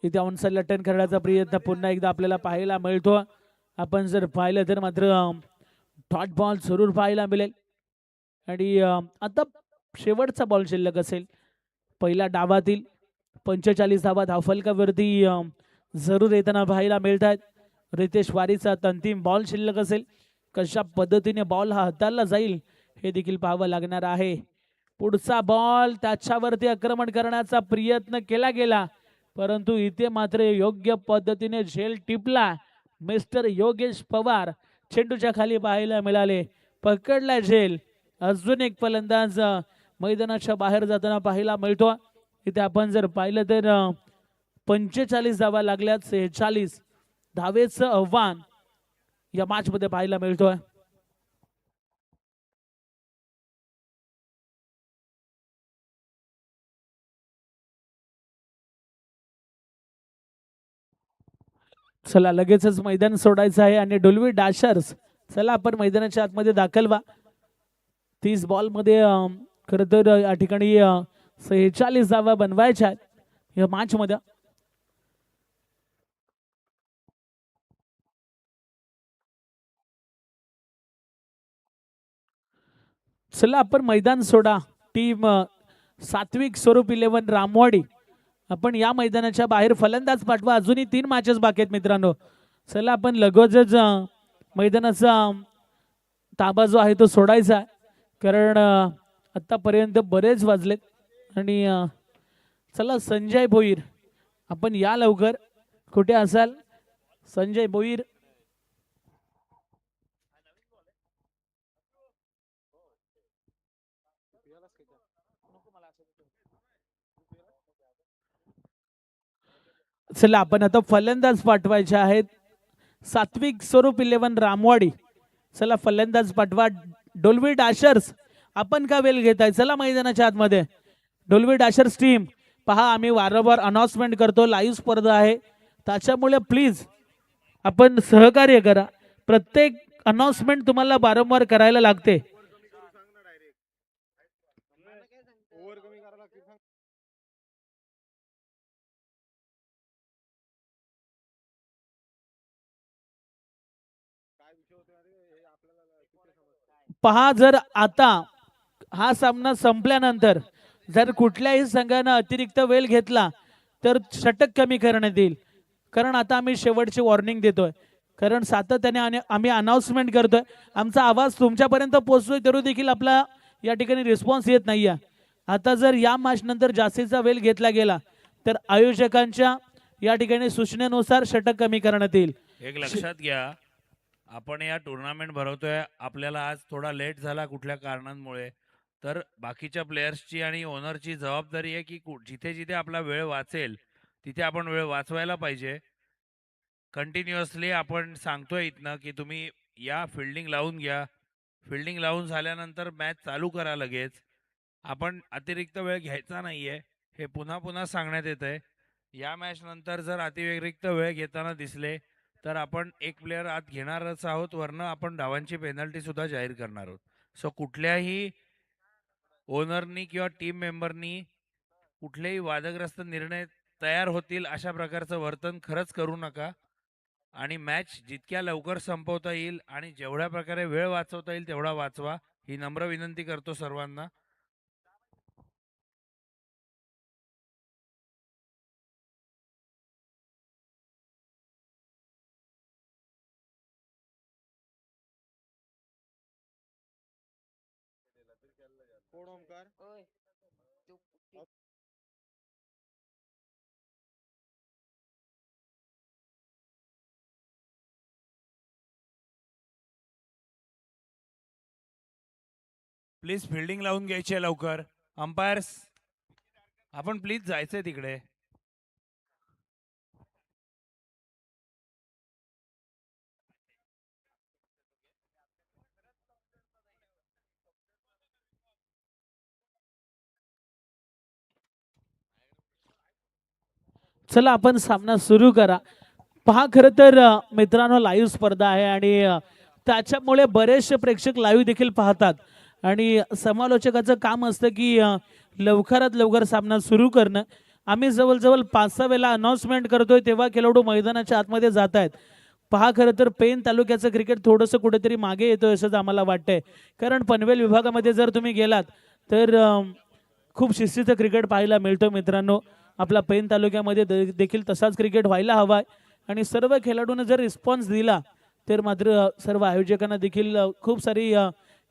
C: इथे ऑनसाइडला टर्न करण्याचा प्रयत्न पुन्हा एकदा आपल्याला पाहायला मिळतो. आपण जर पाहिलं तर मात्र डॉट बॉल जरूर पाहायला मिळेल आणि आता शेवटचा बॉल शिल्लक असेल पहिल्या डावातील. 45 धावा धावफलकावरती जरूर येताना पाहायला मिळत आहेत. रितेश वारीचा अंतिम बॉल शिल्लक असेल. कशा पद्धतीने बॉल हा हाताळला जाईल हे देखील पाहावं लागणार आहे. पुढचा बॉल त्याच्यावरती आक्रमण करण्याचा प्रयत्न केला गेला, परंतु इथे मात्र योग्य पद्धतीने झेल टिपला मिस्टर योगेश पवार. चेंडूच्या खाली पाहायला मिळाले. पकडला झेल. अजून एक फलंदाज मैदानाच्या बाहेर जाताना पाहायला मिळतो. इथे आपण जर पाहिलं तर 45 धावा लागल्यात. 46 धावेचं आव्हान या मॅच मध्ये पाहायला मिळतोय. चला लगेचच मैदान सोडायचं आहे आणि डोलवी डॅशर्स चला आपण मैदानाच्या आतमध्ये दाखल व्हा. 30 बॉल मध्ये खरं तर या ठिकाणी 46 धावा बनवायच्या आहेत या मॅच मध्ये. चला आपण मैदान सोडा. टीम सात्विक स्वरूप 11 रामवाडी आपण या मैदानाच्या बाहेर फलंदाज पाठवा. अजूनही 3 मॅचेस बाकी आहेत मित्रांनो. चला आपण लगोजच मैदानाचा ताबा जो आहे तो सोडायचा आहे, कारण आतापर्यंत बरेच वाजलेत. आणि चला संजय भोईर आपण या लवकर. कुठे असाल संजय भोईर? चला आपण आता फलंदाज पाठवायचे आहेत. सात्विक स्वरूप 11 रामवाडी. चला फलंदाज पाठवा. डोल्बी डॅशर्स आपण का वेळ घेताय? चला मैदानाच्या आतमध्ये. डोल्बी डॅशर्स टीम पहा, आम्ही वारंवार अनाउन्समेंट करतो, लाईव्ह स्पर्धा आहे, त्याच्यामुळे प्लीज आपण सहकार्य करा. प्रत्येक अनाउन्समेंट तुम्हाला वारंवार करायला लागते. पहा, जर आता हा सामना संपल्यानंतर जर कुठल्याही संघानं अतिरिक्त वेळ घेतला तर षटक कमी करण्यात येईल. कारण आता आम्ही शेवटची वॉर्निंग देतोय, कारण सातत्याने आम्ही अनाउन्समेंट करतोय. आमचा आवाज तुमच्यापर्यंत पोहोचतोय तरी देखील आपला या ठिकाणी रिस्पॉन्स येत नाहीये. आता जर या मॅच नंतर जास्तीचा वेळ घेतला गेला तर आयोजकांच्या या ठिकाणी सूचनेनुसार षटक कमी करण्यात येईल.
B: एक लक्षात घ्या, आपण या टुर्नामेंट भरवतोय, आपल्याला आज थोडा लेट झाला कुठल्या कारणांमुळे, तर बाकीच्या प्लेयर्सची आणि ओनरची जबाबदारी आहे की जिथे जिथे आपला वेळ वाचेल तिथे आपण वेळ वाचवायला पाहिजे. कंटिन्युअसली आपण सांगतोय इथनं की तुम्ही या फिल्डिंग लावून घ्या, फिल्डिंग लावून झाल्यानंतर मॅच चालू करा लगेच. आपण अतिरिक्त वेळ घ्यायचा नाहीये हे पुन्हा पुन्हा सांगण्यात येत आहे. या मॅच नंतर जर अतिरिक्त वेळ घेताना दिसले तर आपण एक प्लेयर आत घेणारच आहोत, वरनं आपण धावांची पेनल्टी सुद्धा जाहीर करणार आहोत. सो कुठल्याही ओनरनी किंवा टीम मेंबरनी कुठलेही वादग्रस्त निर्णय तयार होतील अशा प्रकारचं वर्तन खरंच करू नका. आणि मॅच जितक्या लवकर संपवता येईल आणि जेवढ्या प्रकारे वेळ वाचवता येईल तेवढा वाचवा, ही नम्र विनंती करतो सर्वांना. प्लीज फिल्डिंग लावून घ्यायची आहे लवकर. अंपायर्स आपण प्लीज जायचंय तिकडे.
C: चला आपण सामना सुरू करा. पहा, खरं तर मित्रांनो लाईव्ह स्पर्धा आहे आणि त्याच्यामुळे बरेचसे प्रेक्षक लाईव्ह देखील पाहतात आणि समालोचकाचं काम असतं की लवकरात लवकर सामना सुरू करणं. आम्ही जवळजवळ 5-6 वेळा अनाउन्समेंट करतोय तेव्हा खेळाडू मैदानाच्या आतमध्ये जात आहेत. पहा, खरं तर पेन तालुक्याचं क्रिकेट थोडंसं कुठेतरी मागे येतोय असंच आम्हाला वाटतंय, कारण पनवेल विभागामध्ये जर तुम्ही गेलात तर खूप शिस्तीचं क्रिकेट पाहायला मिळतं मित्रांनो. आपला पेन तालुक्यामध्ये देखील तसाच क्रिकेट व्हायला हवा आहे आणि सर्व खेळाडूंना जर रिस्पॉन्स दिला तर मात्र सर्व आयोजकांना देखील खूप सारी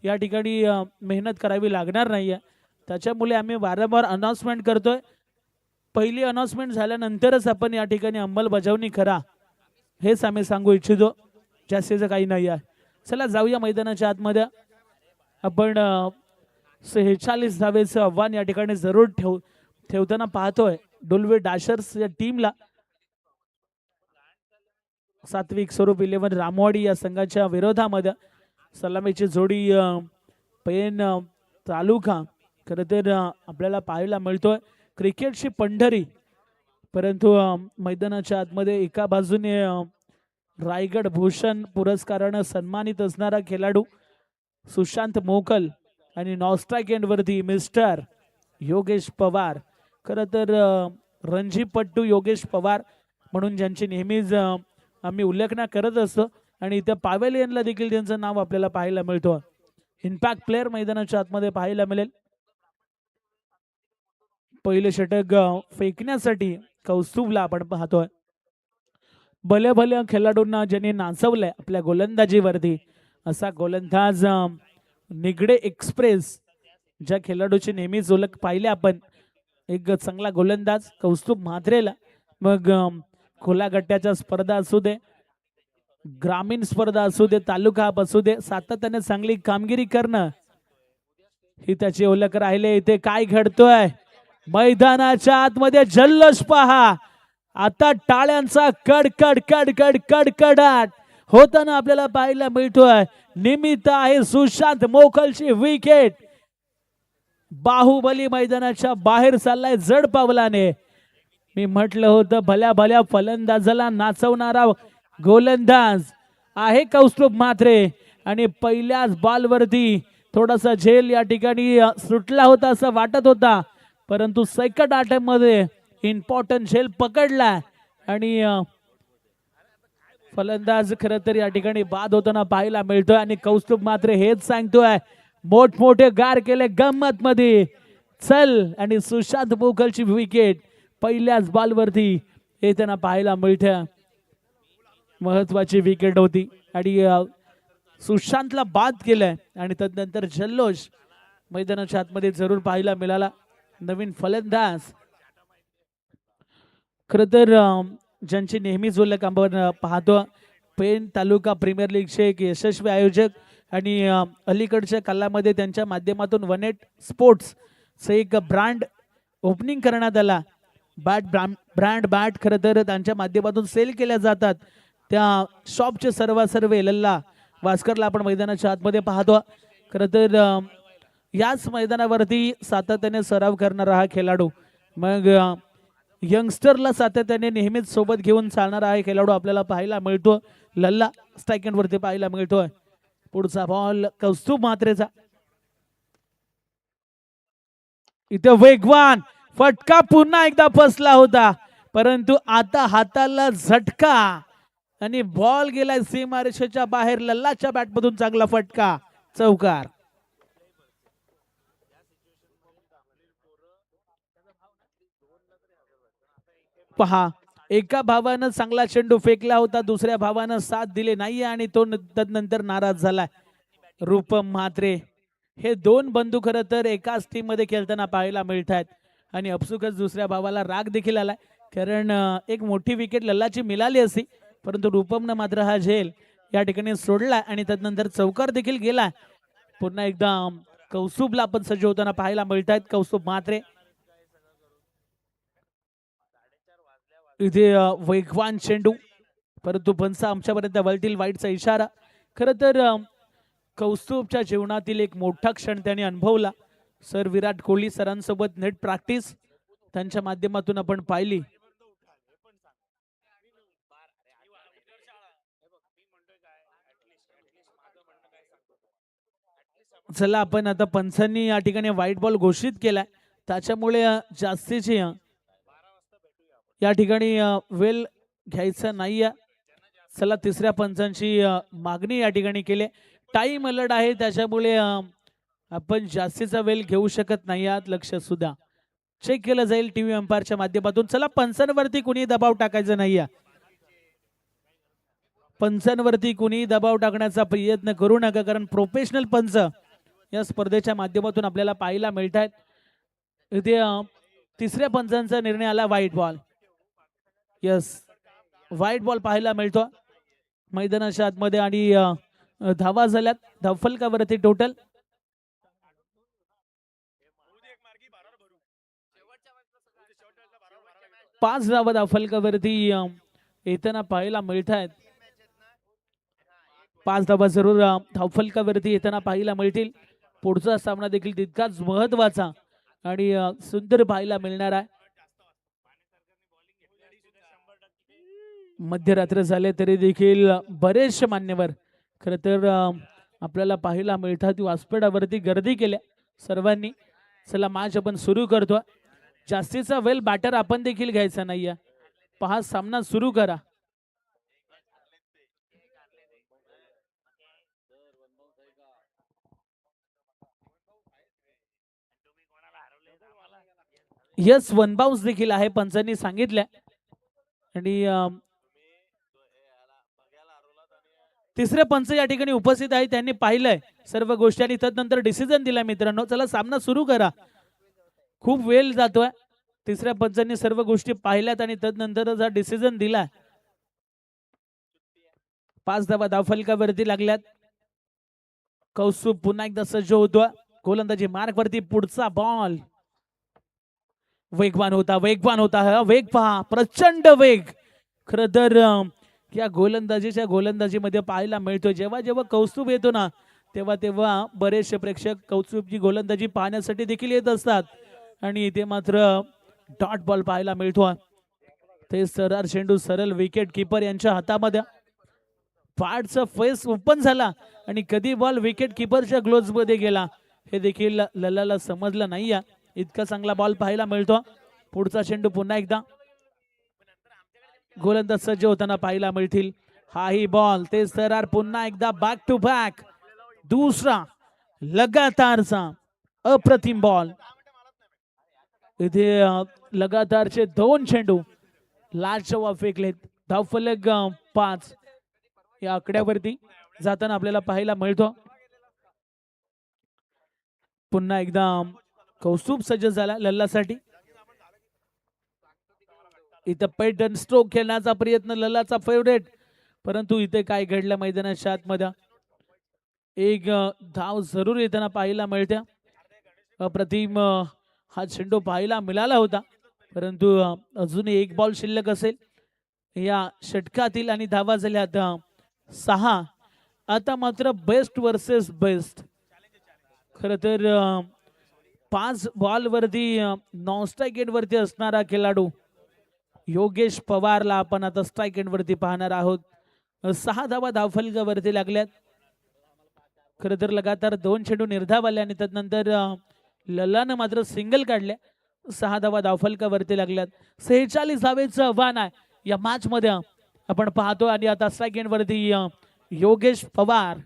C: या ठिकाणी मेहनत करावी लागणार नाही आहे. त्याच्यामुळे आम्ही वारंवार अनाउन्समेंट करतोय. पहिली अनाउन्समेंट झाल्यानंतरच आपण या ठिकाणी अंमलबजावणी करा हेच आम्ही सांगू इच्छितो, जास्तीचं काही नाही आहे. चला जाऊया मैदानाच्या आतमध्ये. आपण 46 धावेचं आव्हान या ठिकाणी जरूर ठेवताना पाहतोय डोल्वे डॅशर्स या टीमला. सात्विक स्वरूप 11 रामवाडी या संघाच्या विरोधामध्ये सलामीची जोडी पेन तालुका खरं तर आपल्याला पाहायला मिळतोय. क्रिकेटची पंढरी, परंतु मैदानाच्या आतमध्ये एका बाजूने रायगड भूषण पुरस्कारानं सन्मानित असणारा खेळाडू सुशांत मोकल आणि नॉस्ट्राइक एंड वरती मिस्टर योगेश पवार. खरं तर रणजीपट्टू योगेश पवार म्हणून ज्यांची नेहमीच आम्ही उल्लेखना करत असतो आणि इथं पॅव्हेलियनला देखील त्यांचं नाव आपल्याला पाहायला मिळतं. इम्पॅक्ट प्लेअर मैदानाच्या आतमध्ये पाहायला मिळेल. पहिले षटक फेकण्यासाठी कौस्तुभला आपण पाहतोय. भल्या भल्या खेळाडूंना ज्यांनी नाचवलंय आपल्या गोलंदाजीवरती असा गोलंदाज निगडे एक्सप्रेस ज्या खेळाडूची नेहमीच ओळख पाहिले आपण. एक चांगला गोलंदाज कौस्तुभ म्हात्रेला. मग खुल्या गट्ट्याच्या स्पर्धा असू दे, ग्रामीण स्पर्धा असू दे, तालुका असू दे, सातत्याने चांगली कामगिरी करणं ही त्याची ओळख राहिले. इथे काय घडतोय मैदानाच्या आतमध्ये जल्लोष पहा. आता टाळ्यांचा कडकड कडकड कडकडाट होताना आपल्याला पाहायला मिळतोय. निमित्त आहे सुशांत मोकलची विकेट. बाहुबली मैदानाच्या बाहेर चाललाय जड पावलाने. मी म्हटलं होतं भल्या भल्या फलंदाजाला नाचवणारा गोलंदाज आहे कौस्तुभ म्हात्रे आणि पहिल्याच बॉलवरती थोडासा झेल या ठिकाणी सुटला होता असं वाटत होता, परंतु सेकंड अटेम्प्ट मध्ये इम्पॉर्टंट झेल पकडला आणि फलंदाज खरं तर या ठिकाणी बाद होताना पाहायला मिळतोय. आणि कौस्तुभ म्हात्रे हेच सांगतोय मोठमोठे गार केले गंमत मध्ये चल. आणि सुशांत मोकलची विकेट पहिल्याच बॉलवरती येताना पाहायला मिळते. महत्वाची विकेट होती आणि सुशांतला बाद केलंय आणि तदनंतर जल्लोष मैदानाच्या आतमध्ये जरूर पाहायला मिळाला. नवीन फलंदाज खर तर ज्यांची नेहमीच ओळख आपण पाहतो. पेन तालुका प्रीमियर लीगचे एक यशस्वी आयोजक आणि अलीकडच्या कालामध्ये त्यांच्या माध्यमातून वनेट स्पोर्ट्स एक ब्रँड ओपनिंग करण्यात आला. ब्रँड बॅट खरं तर त्यांच्या माध्यमातून सेल केल्या जातात. त्या शॉपचे सर्व लल्ला वास्करला आपण मैदानाच्या आतमध्ये पाहतो. खरं तर याच मैदानावरती सातत्याने सराव करणारा हा खेळाडू, मग यंगस्टरला सातत्याने नेहमीच सोबत घेऊन चालणारा हा खेळाडू आपल्याला पाहायला मिळतो. लल्ला स्ट्राइक वरती पाहायला मिळतोय. पुढचा बॉल कौस्तुभ म्हात्रेचा. इथे वेगवान फटका पुन्हा एकदा फसला होता, परंतु आता हाताला झटका आणि बॉल गेलाय सीमारेषेच्या बाहेर. लल्लाच्या बॅटमधून चांगला फटका, चौकार. पहा, एका भावानं चांगला चेंडू फेकला होता, दुसऱ्या भावानं साथ दिले नाहीये आणि तो तदनंतर नाराज झालाय. रूपम म्हात्रे हे दोन बंधू खरं तर एकाच टीम मध्ये खेळताना पाहायला मिळत आहेत आणि अपसुकच दुसऱ्या भावाला राग देखील आलाय, कारण एक मोठी विकेट लल्लाची मिळाली असती, परंतु रूपमनं मात्र हा झेल या ठिकाणी सोडला आणि तदनंतर चौकार देखील गेला. पुन्हा एकदा कौस्तुभला आपण सज्ज होताना पाहायला मिळत आहेत. कौस्तुभ म्हात्रे इथे वेगवान चेंडू, परंतु पंच आमच्यापर्यंत वळतील वाईटचा इशारा. खरं तर कौस्तुभच्या जीवनातील एक मोठा क्षण त्याने अनुभवला. Sir Virat Kohli सरांसोबत net practice त्यांच्या माध्यमातून आपण पाहिली. चला, आपण आता पंचांनी या ठिकाणी व्हाईट बॉल घोषित केलाय, त्याच्यामुळे जास्तीची या ठिकाणी वेल घ्यायचा नाहीये. चला, तिसऱ्या पंचांची मागणी या ठिकाणी केली. टाइम अलर्ट आहे, त्याच्यामुळे आपण जास्तीचा वेल घेऊ शकत नाही आहात. लक्ष सुद्धा चेक केलं जाईल टीव्ही अंपायरच्या माध्यमातून. चला, पंचांवरती कुणी दबाव टाकायचा नाहीये. पंचांवरती कुणी दबाव टाकण्याचा प्रयत्न करू नका, कारण प्रोफेशनल पंच या स्पर्धेच्या माध्यमातून आपल्याला पाहायला मिळत आहेत. इथे तिसऱ्या पंचांचा निर्णय आला white ball. Yes, white ball पाहायला मिळतो मैदानाच्या आतमध्ये आणि धावा झाल्यात धावफलकावरती टोटल 5 धावा धावफलकावरती येताना पाहायला मिळत आहेत. 5 धावा जरूर धावफलकावरती येताना पाहायला मिळतील. पुढचा सामना देखील तितकाच महत्वाचा आणि सुंदर पाहायला मिळणार आहे. मध्यरात्र झाले तरी देखील बरेचसे मान्यवर खरं तर आपल्याला पाहायला मिळतात. व्यासपीठावरती गर्दी केल्या सर्वांनी. चला मॅच आपण सुरू करतो. जास्तीचा वेल बॅटर आपण देखील घ्यायचा नाहीये. पहा सामना सुरू करा. यस, वन बाउन्स देखील आहे पंचांनी सांगितलं. आणि तिसरे पंच या ठिकाणी उपस्थित आहे, त्यांनी पाहिलंय सर्व गोष्टी आणि तदनंतर डिसिजन दिला. मित्रांनो चला सामना सुरू करा. खूप वेळ जातोय. तिसऱ्या पंचांनी सर्व गोष्टी पाहिल्यात आणि तदनंतर हा डिसिजन दिला. 5 धावा धावफलकावरती लागल्यात. कौस्तुभ पुन्हा एकदा सज्ज होतो. गोलंदाजी मार्क वरती. पुढचा बॉल वेगवान होता हा वेग पहा, प्रचंड वेग. खरं तर या गोलंदाजीमध्ये पाहायला मिळतो. जेव्हा जेव्हा कौस्तुभ येतो ना तेव्हा बरेचसे प्रेक्षक कौस्तुभची गोलंदाजी पाहण्यासाठी देखील येत असतात. आणि इथे मात्र डॉट बॉल पाहायला मिळतो. ते सरळ चेंडू सरळ विकेट किपर यांच्या हातामध्ये. पाडचा फेस ओपन झाला आणि कधी बॉल विकेट किपरच्या ग्लोव्ज मध्ये गेला हे देखील लल्लाला समजलं नाही. इतका चांगला बॉल पाहायला मिळतो. पुढचा चेंडू पुन्हा एकदा गोलंदाज सज्ज होताना पाहायला मिळतील. हाही बॉल ते सरार पुन्हा एकदा बॅक टू बॅक. दुसरा लगातारचा अप्रतिम बॉल. इथे लगातारचे 2 चेंडू लाजवाब फेकलेत. धावफलक 5 या आकड्यावरती जाताना आपल्याला पाहायला मिळतो. पुन्हा एकदा कौस्तुभ सज्ज झाला लल्लासाठी. इथं पॅटर्न स्ट्रोक खेळण्याचा प्रयत्न लल्लाचा फेवरेट, परंतु इथे काय घडलं मैदानाच्या आतमध्ये. एक धाव जरूर येताना पाहायला मिळते. अप्रतिम हा चेंडू पाहायला मिळाला होता, परंतु अजून एक बॉल शिल्लक असेल या षटकातील आणि धावा झाल्यात 6. आता मात्र बेस्ट वर्सेस बेस्ट. खरं तर 5 बॉल वरती नॉन स्ट्राईक एंड वरती असणारा खेळाडू योगेश पवारला आपण आता स्ट्राईक एंड वरती पाहणार आहोत. 6 धावा धावफलकावरती लागल्यात. खरं तर लगातार 2 चेंडू निर्धाव आले आणि त्यानंतर लल्लानं मात्र सिंगल काढल्या. 6 धावा धावफलकावरती लागल्यात. 46 धावेचं आव्हान आहे या मॅच मध्ये आपण पाहतो. आणि आता स्ट्राईक एंड वरती योगेश पवार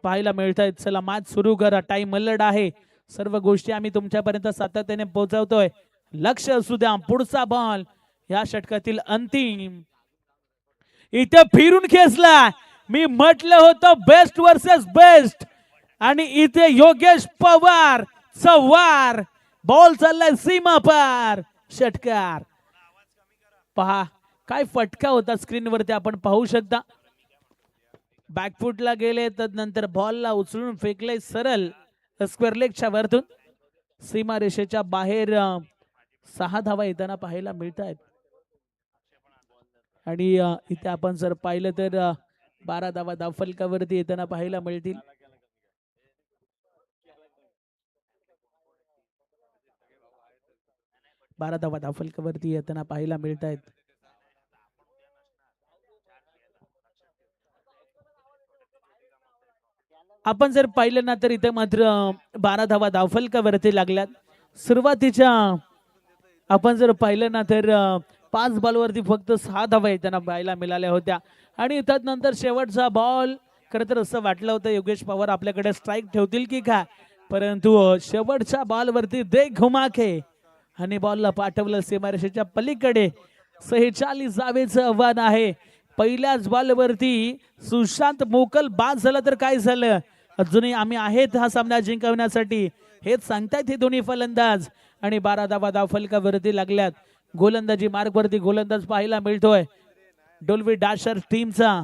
C: पाहायला मिळत आहेत. चला मॅच सुरू करा. टाइम मल्लड आहे. सर्व गोष्टी आम्ही तुमच्यापर्यंत सातत्याने पोहोचवतोय. लक्ष असू द्या. पुढचा बॉल या षटकातील अंतिम. इथे फिरून खेचला. मी म्हटलं होतं बेस्ट वर्सेस बेस्ट आणि इथे योगेश पवार वार. बॉल चाललाय सीमा पार. षटकार पहा काय फटका होता स्क्रीनवरती आपण पाहू शकता. बॅकफुटला गेले तदनंतर बॉलला उचलून फेकले सरळ स्क्वेअर लेगच्या वरतून. सीमा रेषेच्या बाहेर 6 धावा येताना पाहायला मिळत आहेत. आणि इथे आपण जर पाहिलं तर 12 धावा धावफलकावरती येताना पाहायला मिळतील. बारा धावा धावफलकावरती येताना पाहायला मिळत आहेत. आपण जर पाहिलं ना तर इथे मात्र 12 धावा धावफलकावरती लागल्यात. सुरुवातीच्या आपण जर पाहिलं ना तर 5 बॉलवरती फक्त 6 धावा येताना पाहायला मिळाल्या होत्या. आणि त्यानंतर शेवटचा बॉल खरं तर असं वाटलं होतं योगेश पवार आपल्याकडे स्ट्राईक ठेवतील की काय, परंतु शेवटच्या बॉलवरती दे घुमाके आणि बॉलला पाठवलं सीमारेषेच्या पलीकडे. 46 धावेचं आव्हान आहे. पहिल्याच बॉलवरती सुशांत मोकल बाद झाला तर काय झालं, अजूनही आम्ही आहेत हा सामना जिंकवण्यासाठी हेच सांगतायत हे दोन्ही फलंदाज. आणि 12 धावा धावफलकावरती लागल्यात. गोलंदाजी मार्गवरती गोलंदाज पाहायला मिळतोय डोल्बी डॅशर टीमचा.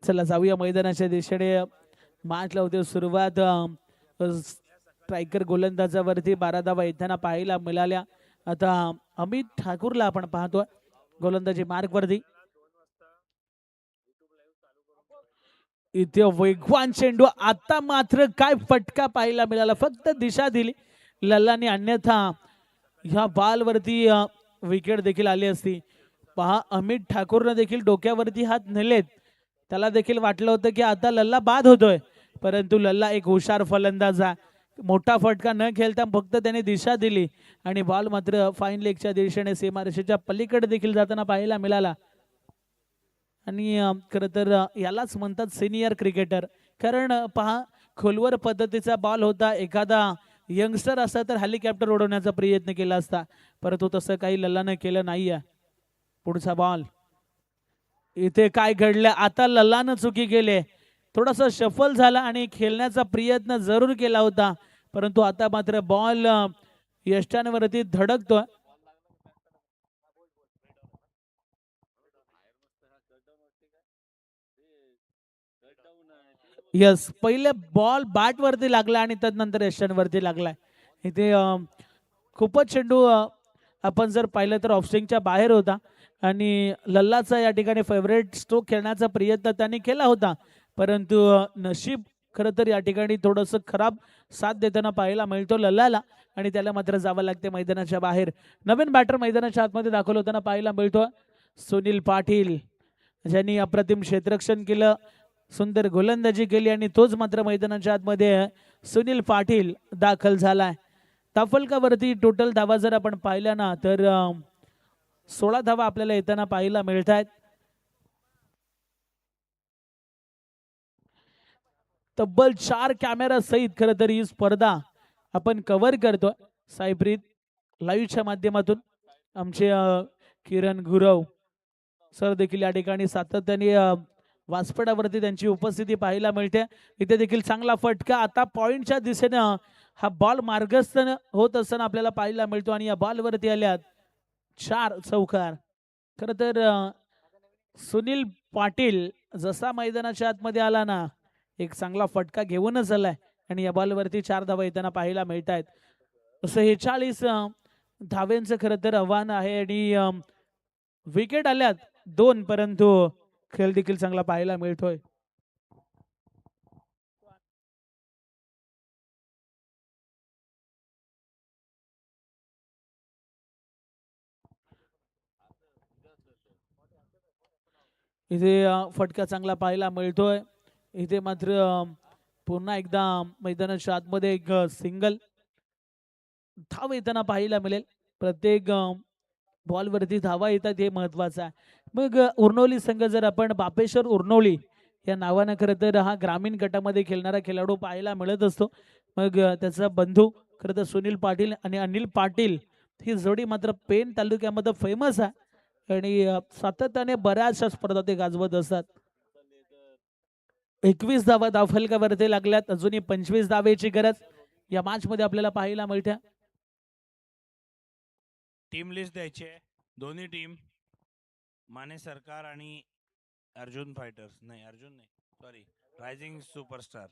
C: चला जाऊया मैदानाच्या दिशेने. मॅच लावते सुरुवात. स्ट्रायकर गोलंदाजावरती 12 धावा येताना पाहायला मिळाल्या. आता अमित ठाकूरला आपण पाहतोय गोलंदाजी मार्कवरती. इथे वेगवान चेंडू. आता मात्र काय फटका पाहायला मिळाला. फक्त दिशा दिली लल्लाने, अन्यथा ह्या बॉलवरती विकेट देखील आली असती. पहा अमित ठाकूरनं देखील डोक्यावरती हात नेलेत. त्याला देखील वाटलं होतं की आता लल्ला बाद होतोय, परंतु लल्ला एक हुशार फलंदाज आहे. मोठा फटका न खेळता फक्त त्याने दिशा दिली आणि बॉल मात्र फाईन लेगच्या दिशेने सीमारेषेच्या पलीकडे देखील जाताना पाहायला मिळाला. आणि खरं तर यालाच म्हणतात सिनियर क्रिकेटर. कारण पहा खोलवर पद्धतीचा बॉल होता. एखादा यंगस्टर असता तर हेलिकॉप्टर उडवण्याचा प्रयत्न केला असता, परंतु तसं काही लल्लानं केलं नाहीये. पुढचा बॉल. इथे काय घडलं. आता लल्लानं चुकी केली. थोडासा शफल झाला आणि खेळण्याचा प्रयत्न जरूर केला होता, परंतु आता मात्र बॉल यष्टांवरती धडकतोय. यस, पहिले बॉल बॅट वरती लागला आणि त्यानंतर यष्टांवरती लागलाय. इथे खूपच चेंडू आपण जर पाहिलं तर ऑफस्विंगच्या बाहेर होता आणि लल्लाचा या ठिकाणी फेवरेट स्ट्रोक खेळण्याचा प्रयत्न त्यांनी केला होता, परंतु नशीब खरं तर या ठिकाणी थोडंसं खराब साथ देताना पाहायला मिळतो लल्लाला आणि त्याला मात्र जावं लागते मैदानाच्या बाहेर. नवीन बॅटर मैदानाच्या आतमध्ये दाखल होताना पाहायला मिळतो सुनील पाटील, ज्यांनी अप्रतिम क्षेत्ररक्षण केलं, सुंदर गोलंदाजी केली आणि तोच मात्र मैदानाच्या आतमध्ये सुनील पाटील दाखल झालाय. ताफलकावरती टोटल धावा जर आपण पाहिल्या ना तर 16 धावा आपल्याला येताना पाहायला मिळत आहेत. तब्बल 4 कॅमेरा सहित खरं तर ही स्पर्धा आपण कव्हर करतोय सायप्रीत लाईव्हच्या माध्यमातून. आमचे किरण गुरव सर देखील या ठिकाणी सातत्याने वासपडावरती त्यांची उपस्थिती पाहायला मिळते. इथे देखील चांगला फटका. आता पॉइंटच्या दिशेनं हा बॉल मार्गस्थ होत असताना आपल्याला पाहायला मिळतो आणि या बॉलवरती आल्यात 4 चौकार. खरं तर सुनील पाटील जसा मैदानाच्या आतमध्ये आला ना एक चांगला फटका घेऊनच आलाय आणि या बॉलवरती 4 धावा येताना पाहायला मिळत आहेत. असं हे 40 धाव्यांचं खरं तर आव्हान आहे आणि विकेट आल्यात 2, परंतु खेळ देखील चांगला पाहायला मिळतोय. इथे फटका चांगला पाहायला मिळतोय. इथे मात्र पुन्हा एकदा मैदानाच्या आतमध्ये एक सिंगल धाव येताना पाहायला मिळेल. प्रत्येक बॉलवरती धावा येतात हे महत्वाचं आहे. मग उर्नोली संघ जर आपण बापेश्वर उर्नोली या नावानं खरं तर हा ग्रामीण गटामध्ये खेळणारा खेळाडू पाहायला मिळत असतो. मग त्याचा बंधू खरं तर सुनील पाटील आणि अनिल पाटील ही जोडी मात्र पेन तालुक्यामध्ये फेमस आहे आणि सातत्याने बऱ्याचशा स्पर्धा ते गाजवत असतात. 21 धावा धावफलकावरती लागल्यात. अजूनही 25 धावेची गरज या मॅच मध्ये आपल्याला पाहायला मिळते.
B: टीम लिस्ट द्यायची आहे. दोन्ही टीम माने सरकार आणि Arjun fighters sorry rising superstar.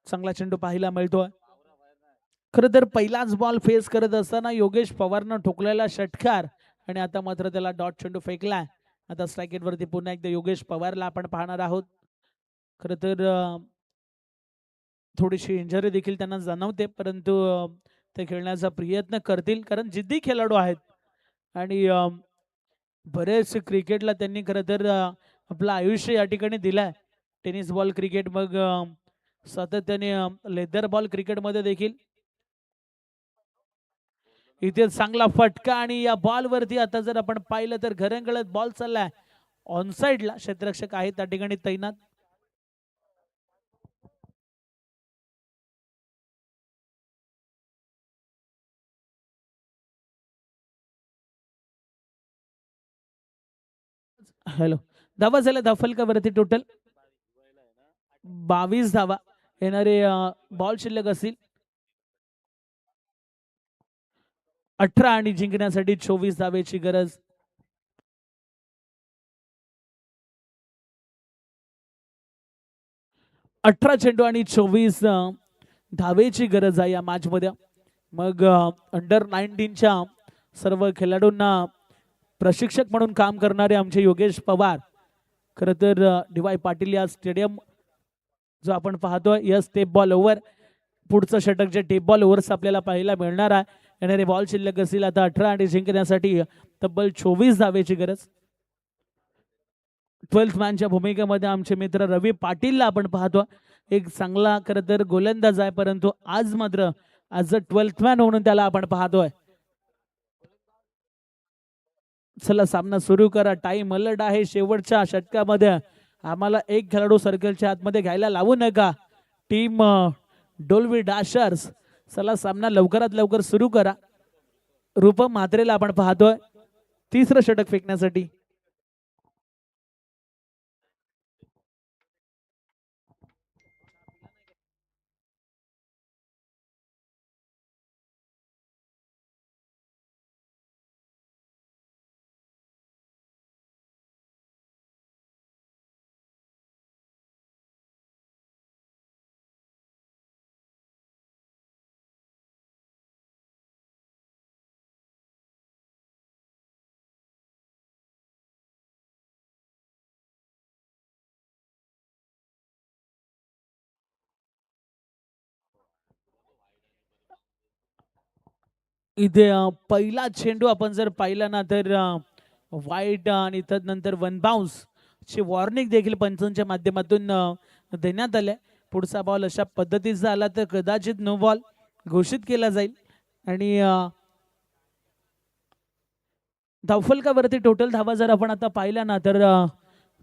C: चांगला चेंडू पाहायला मिळतोय. खरं तर पहिलाच बॉल फेस करत असताना योगेश पवारनं ठोकलेला षटकार आणि आता मात्र त्याला डॉट चेंडू फेकलाय. आता स्ट्राइक वरती पुन्हा एकदा योगेश पवारला आपण पाहणार आहोत. खरं तर थोडीशी इंजरी देखील त्यांना जाणवते, परंतु ते खेळण्याचा प्रयत्न करतील कारण जिद्दी खेळाडू आहेत आणि बरेच क्रिकेटला त्यांनी खरं तर आपलं आयुष्य या ठिकाणी दिलंय. टेनिस बॉल क्रिकेट, मग सातत्याने लेदर बॉल क्रिकेटमध्ये देखील. इथे चांगला फटका आणि या बॉल वरती आता जर आपण पाहिलं तर घरंगळत बॉल चाललाय ऑन साइडला. क्षेत्ररक्षक आहेत त्या ठिकाणी तैनात. हॅलो, धावा झाल्या धावफलकावरती टोटल 22 धावा. येणारे बॉल शिल्लक असतील 18 आणि जिंकण्यासाठी 24 धावेची गरज. 18 चेंडू आणि 24 धावेची गरज आहे या मॅच मध्ये. मग अंडर 19च्या सर्व खेळाडूंना प्रशिक्षक म्हणून काम करणारे आमचे योगेश पवार, खरं तर डी.वाय. पाटील या स्टेडियम जो आपण पाहतोय यस टेप बॉल ओव्हर, पुढचं षटक जे टेप बॉल ओव्हर्स आपल्याला पाहायला मिळणार आहे. येणारे बॉल शिल्लक असतील आता 18 आणि जिंकण्यासाठी तब्बल 24 धावेची गरज. 12th मॅनच्या भूमिकेमध्ये आमचे मित्र रवी पाटीलला आपण पाहतो. एक चांगला खरं तर गोलंदाज आहे, परंतु आज मात्र ॲज अ 12th मॅन म्हणून त्याला आपण पाहतोय. चला सामना सुरू करा. टाइम अलर्ट आहे शेवटच्या षटकामध्ये. आम्हाला एक खेळाडू सर्कलच्या आतमध्ये घ्यायला लावू नका. टीम डोल्बी डॅशर्स, चला सामना लवकरात लवकर सुरू करा. रूपम म्हात्रेला आपण पाहतोय तिसरं षटक फेकण्यासाठी. इथे पहिला चेंडू आपण जर पाहिला ना तर वाईट आणि तदनंतर वन बाउन्स ची वॉर्निंग देखील पंचांच्या माध्यमातून देण्यात आले. पुढचा बॉल अशा पद्धतीचा आला तर कदाचित नो बॉल घोषित केला जाईल. आणि धावफलकावरती टोटल धावा जर आपण आता पाहिल्या ना तर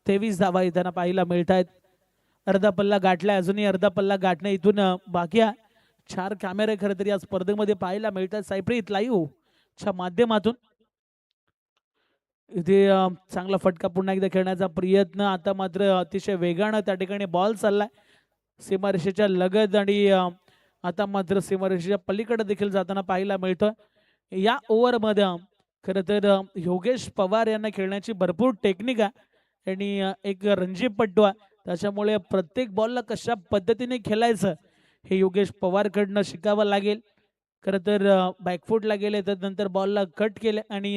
C: 23 धावा येताना पाहायला मिळत आहेत. अर्धा पल्ला गाठलाय, अजूनही अर्धा पल्ला गाठणे इथून बाकी आहे. 4 कॅमेरे खरं तर या स्पर्धेमध्ये पाहायला मिळतात सायप्रीत लाईव्ह च्या माध्यमातून. इथे चांगला फटका पुन्हा एकदा खेळण्याचा प्रयत्न. आता मात्र अतिशय वेगानं त्या ठिकाणी बॉल चाललाय सीमारेषेच्या लगत आणि आता मात्र सीमारेषेच्या पलीकडे देखील जाताना पाहायला मिळतं. या ओव्हरमध्ये खरं तर योगेश पवार यांना खेळण्याची भरपूर टेक्निक आहे आणि एक रणजीपट्टू आहे. त्याच्यामुळे प्रत्येक बॉलला कशा पद्धतीने खेळायचं हे योगेश पवारकडनं शिकावं लागेल. खरं तर बॅकफूटला गेले तर नंतर बॉलला कट केले आणि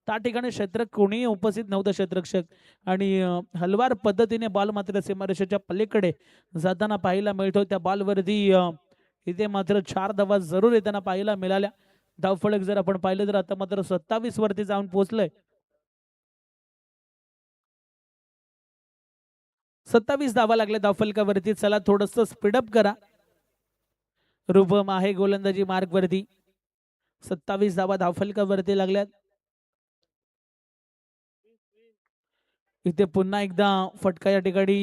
C: त्या ठिकाणी क्षेत्रक कोणीही उपस्थित नव्हतं क्षेत्ररक्षक आणि हलवार पद्धतीने बॉल मात्र सीमारेषेच्या पलीकडे जाताना पाहायला मिळतो. त्या बॉलवरती इथे मात्र 4 धावा जरूर येताना पाहायला मिळाल्या. धावफलक जर आपण पाहिलं तर आता मात्र 27 वरती जाऊन पोहोचलंय. 27 धावा लागल्या धावफलकावरती. चला थोडस स्पीडअप करा. रूपम आहे गोलंदाजी मार्ग वरती. 27 धावा धावफलकावरती लागल्यात. इथे पुन्हा एकदा फटका या ठिकाणी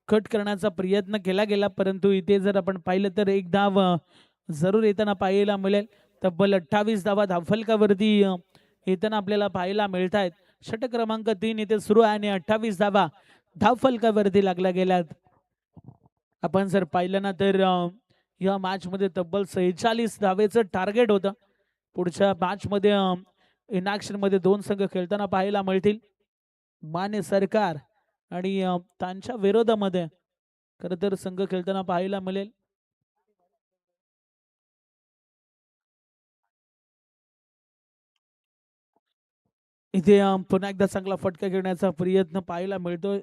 C: कट करण्याचा प्रयत्न केला गेला, परंतु इथे जर आपण पाहिलं तर एक धाव जरूर येताना पाहायला मिळेल. तब्बल 28 धावा धावफलकावरती येताना आपल्याला पाहायला मिळत आहेत. षटक क्रमांक 3 इथे सुरू आहे आणि 28 धावा धावफलकावरती लागल्या गेल्यात. आपण जर पाहिलं ना तर या मॅच मध्ये तब्बल 46 धावेचं टार्गेट होतं. पुढच्या मॅच मध्ये इनॅक्शन मध्ये 2 संघ खेळताना पाहायला मिळतील. माने सरकार आणि त्यांच्या विरोधामध्ये खरं तर संघ खेळताना पाहायला मिळेल. इथे पुन्हा एकदा चांगला फटका घेण्याचा प्रयत्न पाहायला मिळतोय.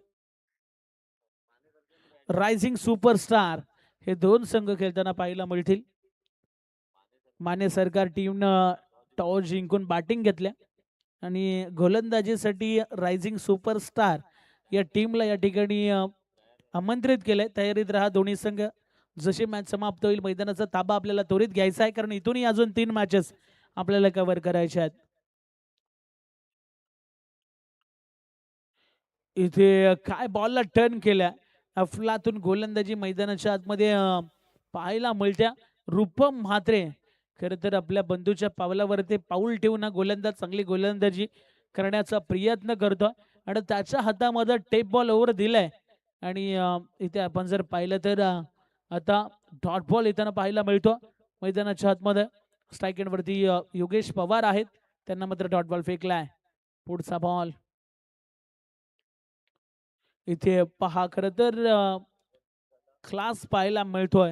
C: रायझिंग सुपरस्टार हे 2 संघ खेळताना पाहायला मिळतील. माने सरकार टीमनं टॉस जिंकून बॅटिंग घेतल्या आणि गोलंदाजीसाठी रायझिंग सुपरस्टार या टीमला या ठिकाणी आमंत्रित केलंय. तयारीत राहा दोन्ही संघ. जशी मॅच समाप्त होईल मैदानाचा ताबा आपल्याला त्वरित घ्यायचा आहे, कारण इथूनही अजून 3 मॅचेस आपल्याला कव्हर करायच्या आहेत. इथे काय बॉलला टर्न केल्या अफलातून गोलंदाजी मैदानाच्या आतमध्ये पाहायला मिळत्या. रूपम म्हात्रे खरं तर आपल्या बंधूच्या पावलावरती पाऊल ठेवून गोलंदाज चांगली गोलंदाजी करण्याचा प्रयत्न करतो आणि त्याच्या हातामध्ये टेप बॉल ओव्हर दिलाय आणि इथे आपण जर पाहिलं तर आता डॉट बॉल येताना पाहायला मिळतो मैदानाच्या आतमध्ये. स्ट्राईक एंड वरती योगेश पवार आहेत, त्यांना मात्र डॉट बॉल फेकलाय. पुढचा बॉल इथे पहा. खरं तर क्लास पाहायला मिळतोय.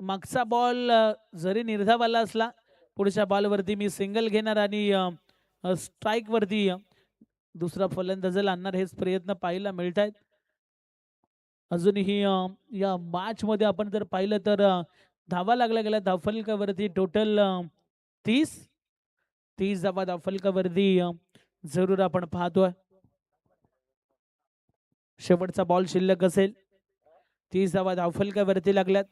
C: मागचा बॉल जरी निर्धावाला असला, पुढच्या बॉलवरती मी सिंगल घेणार आणि स्ट्राईक वरती दुसरा फलंदाजाला आणणार हेच प्रयत्न पाहायला मिळत आहेत. अजूनही या मॅच मध्ये आपण जर पाहिलं तर धावा लागल्या गेल्या धावफलकावरती टोटल 30 धावा धावफलकावरती जरूर आपण पाहतोय. शेवटचा बॉल शिल्लक असेल. 30 धावा धावफलकावरती लागल्यात.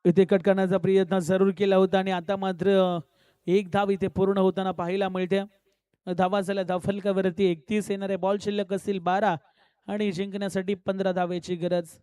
C: इथे कट करण्याचा प्रयत्न जरूर केला होता आणि आता मात्र एक धाव इथे पूर्ण होताना पाहायला मिळते. धावा झाल्या धावफलकावरती 31 येणारे बॉल शिल्लक असतील 12 आणि जिंकण्यासाठी 15 धावेची गरज.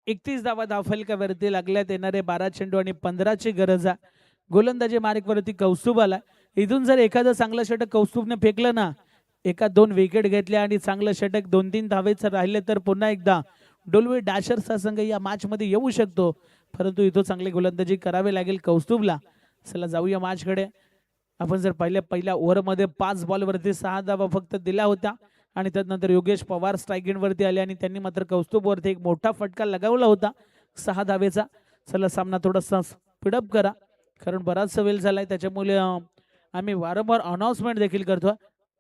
C: एकतीस धावा धावफलकावरती लागल्यात. येणारे 12 चेंडू आणि 15ची गरज आहे. गोलंदाजी मार्गवरती कौस्तुभ आला. इथून जर एखादं चांगलं षटक कौस्तुभने फेकलं ना, एका 2 विकेट घेतल्या आणि चांगलं षटक 2-3 धावेच राहिले तर पुन्हा एकदा डोलवे डॅशर्सचा संघ या मॅच मध्ये येऊ शकतो. परंतु इथं चांगली गोलंदाजी करावी लागेल कौस्तुभला. चला जाऊया मॅचकडे. आपण जर पहिल्या ओव्हरमध्ये 5 बॉलवरती 6 धावा फक्त दिल्या होत्या आणि त्यानंतर योगेश पवार स्ट्राईक वरती आले आणि त्यांनी मात्र कौस्तुभवरती एक मोठा फटका लगावला होता 6 धावेचा. चला सामना थोडासा स्पीडअप करा कारण बराचसा वेळ झालाय, त्याच्यामुळे आम्ही वारंवार अनाउन्समेंट देखील करतो.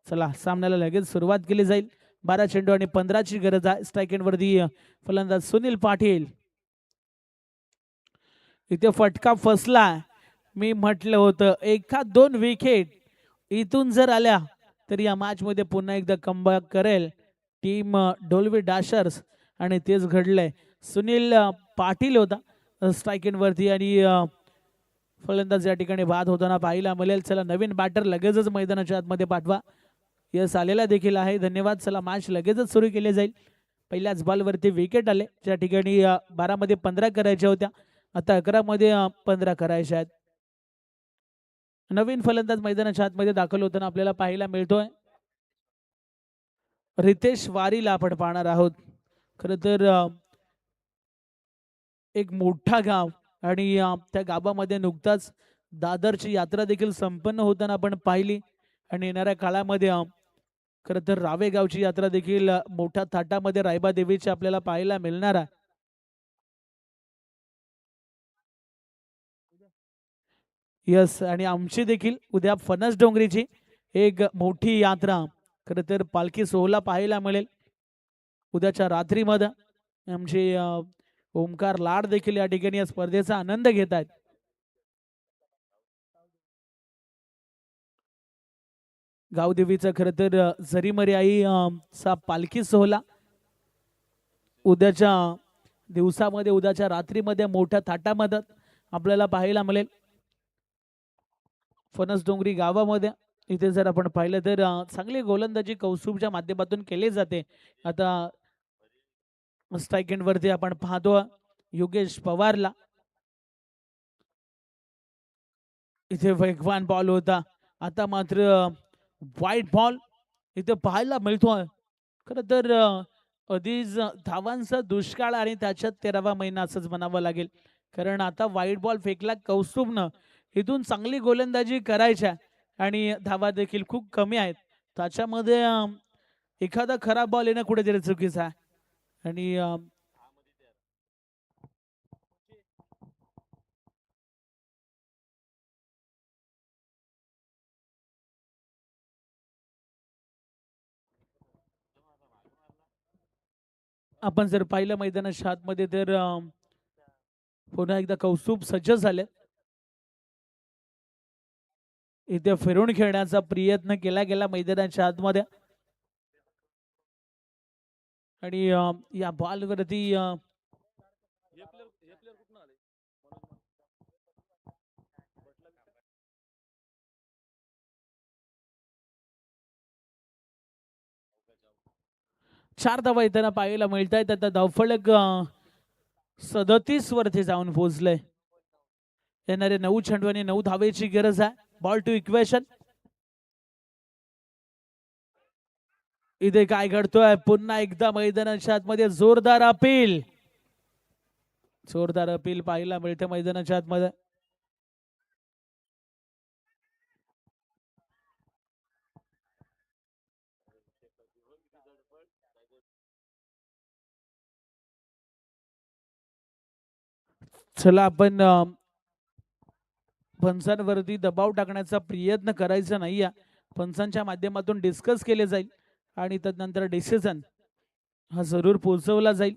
C: चला सामन्याला लगेच सुरुवात केली जाईल. 12 चेंडू आणि 15ची गरज आहे. स्ट्राईक वरती फलंदाज सुनील पाटील. इथे फटका फसला. मी म्हटलं होतं एखाद 2 विकेट इथून जर आल्या तर या मॅच मध्ये पुन्हा एकदा कमबॅक करेल टीम डोलवे डॅशर्स आणि तेच घडलंय. सुनील पाटील होता स्ट्राईक वरती आणि फलंदाज या ठिकाणी बाद होताना पाहायला मिळेल. चला नवीन बॅटर लगेचच मैदानाच्या आतमध्ये पाठवा. यस आलेला देखील आहे, धन्यवाद. चला मॅच लगेचच सुरू केली जाईल. पहिल्याच बॉलवरती विकेट आले. ज्या ठिकाणी 12 मध्ये 15 करायच्या होत्या, आता 11 मध्ये 15 करायच्या आहेत. नवीन फलंदाज मैदानाच्या आतमध्ये दाखल होताना आपल्याला पाहायला मिळतोय रितेश वारीला आपण पाहणार आहोत. खर तर एक मोठा गाव आणि त्या गावामध्ये नुकताच दादरची यात्रा देखील संपन्न होताना आपण पाहिली आणि येणाऱ्या काळामध्ये खर तर रावे गावची यात्रा देखील मोठ्या थाटामध्ये रायबा देवीची आपल्याला पाहायला मिळणार आहे. यस आणि आमची देखील उद्या फणस डोंगरीची एक मोठी यात्रा खर तर पालखी सोहळा पाहायला मिळेल उद्याच्या रात्रीमध्ये. आमचे ओमकार लाड देखील या ठिकाणी या स्पर्धेचा आनंद घेत आहेत. गावदेवीचा खर तर जरीमरी आई चा पालखी सोहळा उद्याच्या दिवसामध्ये उद्याच्या रात्रीमध्ये मोठ्या थाटामध्ये आपल्याला पाहायला मिळेल फणस डोंगरी गावामध्ये. इथे जर आपण पाहिलं तर चांगली गोलंदाजी कौस्तुभच्या माध्यमातून केली जाते. आता स्ट्राईक वरती आपण पाहतो योगेश पवारला. इथे वेगवान बॉल होता, आता मात्र वाईट बॉल इथे पाहायला मिळतोय. खर तर आधीच धावांचा दुष्काळ आणि त्याच्यात 13वा महिना असंच म्हणावं लागेल. कारण आता वाईट बॉल फेकला कौस्तुभनं. इथून चांगली गोलंदाजी करायच्या आणि धावा देखील खूप कमी आहेत. त्याच्यामध्ये एखादा खराब बॉल येणं कुठेतरी चुकीचं आहे आणि आपण जर पाहिलं मैदानाच्या आतमध्ये तर पुन्हा एकदा कौस्तुभ सज्ज झाले. इथे फिरून खेळण्याचा प्रयत्न केला गेला मैदानाच्या आतमध्ये आणि या बॉलवरती चार धावा येताना पाहायला मिळत आहेत. आता धावफलक 37 वरती जाऊन पोहोचलंय. येणारे 9 चेंडू आणि 9 धावेची गरज आहे. Ball to equation. इथे काय घडतोय? पुन्हा एकदा मैदानाच्या आतमध्ये जोरदार अपील. जोरदार अपील पाहायला मिळते मैदानाच्या आतमध्ये. चला आपण पंचांवरती दबाव टाकण्याचा प्रयत्न करायचा नाही. पंचांच्या माध्यमातून डिस्कस केले जाईल आणि तदनंतर डिसिजन हा जरूर पोहोचवला जाईल.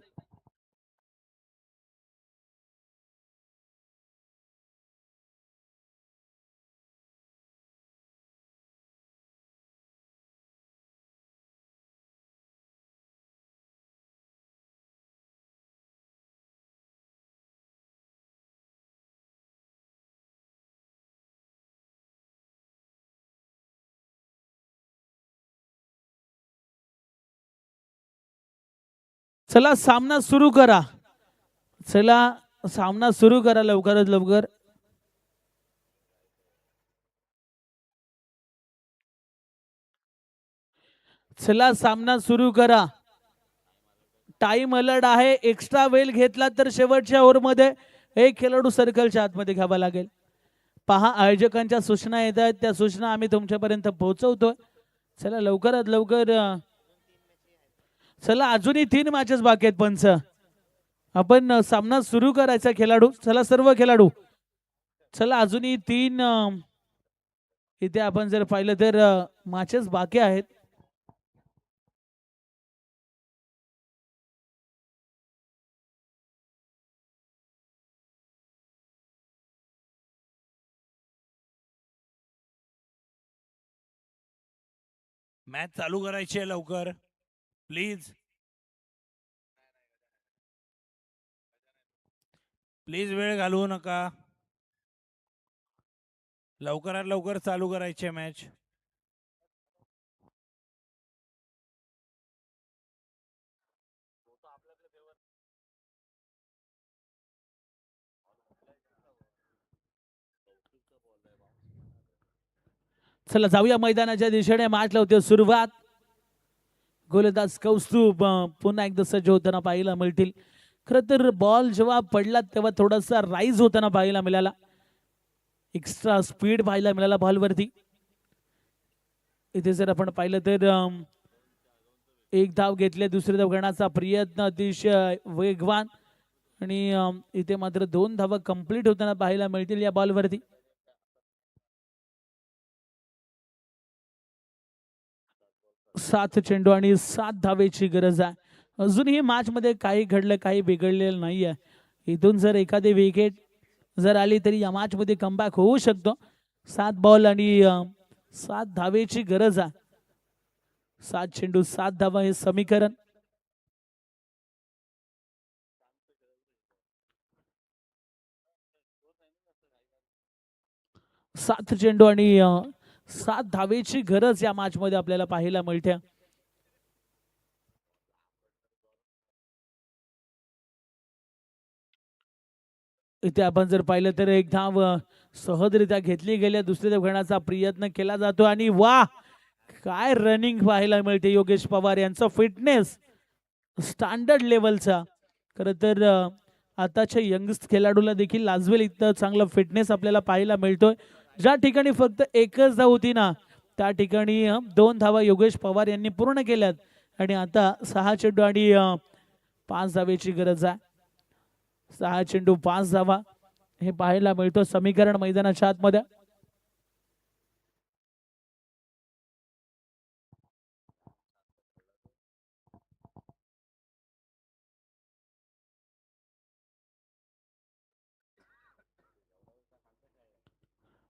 C: चला सामना सुरू करा. चला सामना सुरू करा लवकरात लवकर. चला सामना सुरू करा. टाइम अलर्ट आहे. एक्स्ट्रा वेळ घेतला तर शेवटच्या ओव्हरमध्ये एक खेळाडू सर्कलच्या आतमध्ये घ्यावा लागेल. पहा आयोजकांच्या सूचना येत आहेत. त्या सूचना आम्ही तुमच्यापर्यंत पोहोचवतोय. चला लवकरात लवकर. चला अजूनही 3 मॅचेस बाकी आहेत. पंच आपण सामना सुरू करायचा. खेळाडू चला सर्व खेळाडू चला अजूनही 3 इथे आपण जर पाहिलं तर मॅचेस बाकी आहेत.
B: मॅच चालू करायची आहे लवकर प्लीज. प्लीज वेळ घालवू नका. लवकरात लवकर चालू करायची आहे मॅच.
C: चला जाऊया मैदानाच्या दिशेने. मॅच लावते सुरुवात. गोलंदाज कौस्तुभ पुन्हा एकदा सज्ज होताना पाहायला मिळतील. खरं तर बॉल जेव्हा पडला तेव्हा थोडासा राईज होताना पाहायला मिळाला. एक्स्ट्रा स्पीड पाहायला मिळाला बॉलवरती. इथे जर आपण पाहिलं तर एक धाव घेतले. दुसरी धाव घेण्याचा प्रयत्न अतिशय वेगवान आणि इथे मात्र 2 धावा कंप्लीट होताना पाहायला मिळतील या बॉलवरती. 7 चेंडू आणि 7 धावेची गरज आहे. अजूनही मॅच मध्ये काही घडलं काही बिघडलेलं नाहीये. इथून जर एखादी विकेट जर आली तरी या मॅच मध्ये कमबॅक होऊ शकतो. 7 बॉल आणि 7 धावेची गरज आहे. 7 चेंडू 7 धावा हे समीकरण. सात चेंडू आणि 7 धावेची गरज या मॅच मध्ये आपल्याला पाहायला मिळते. इथे आपण जर पाहिलं तर एक धाव सहजरित्या घेतली गेली. दुसरी धाव घेण्याचा प्रयत्न केला जातो आणि वा काय रनिंग पाहायला मिळते. योगेश पवार यांचा फिटनेस स्टँडर्ड लेवलचा. खरं तर आताच्या यंगस्ट खेळाडूला देखील लाजवेल इतकं चांगलं फिटनेस आपल्याला पाहायला मिळतोय. ज्या ठिकाणी फक्त एकच धाव होती ना त्या ठिकाणी 2 धावा योगेश पवार यांनी पूर्ण केल्यात आणि आता 6 चेंडू आणि 5 धावेची गरज आहे. 6 चेंडू 5 धावा हे पाहायला मिळतो समीकरण मैदानाच्या आतमध्ये.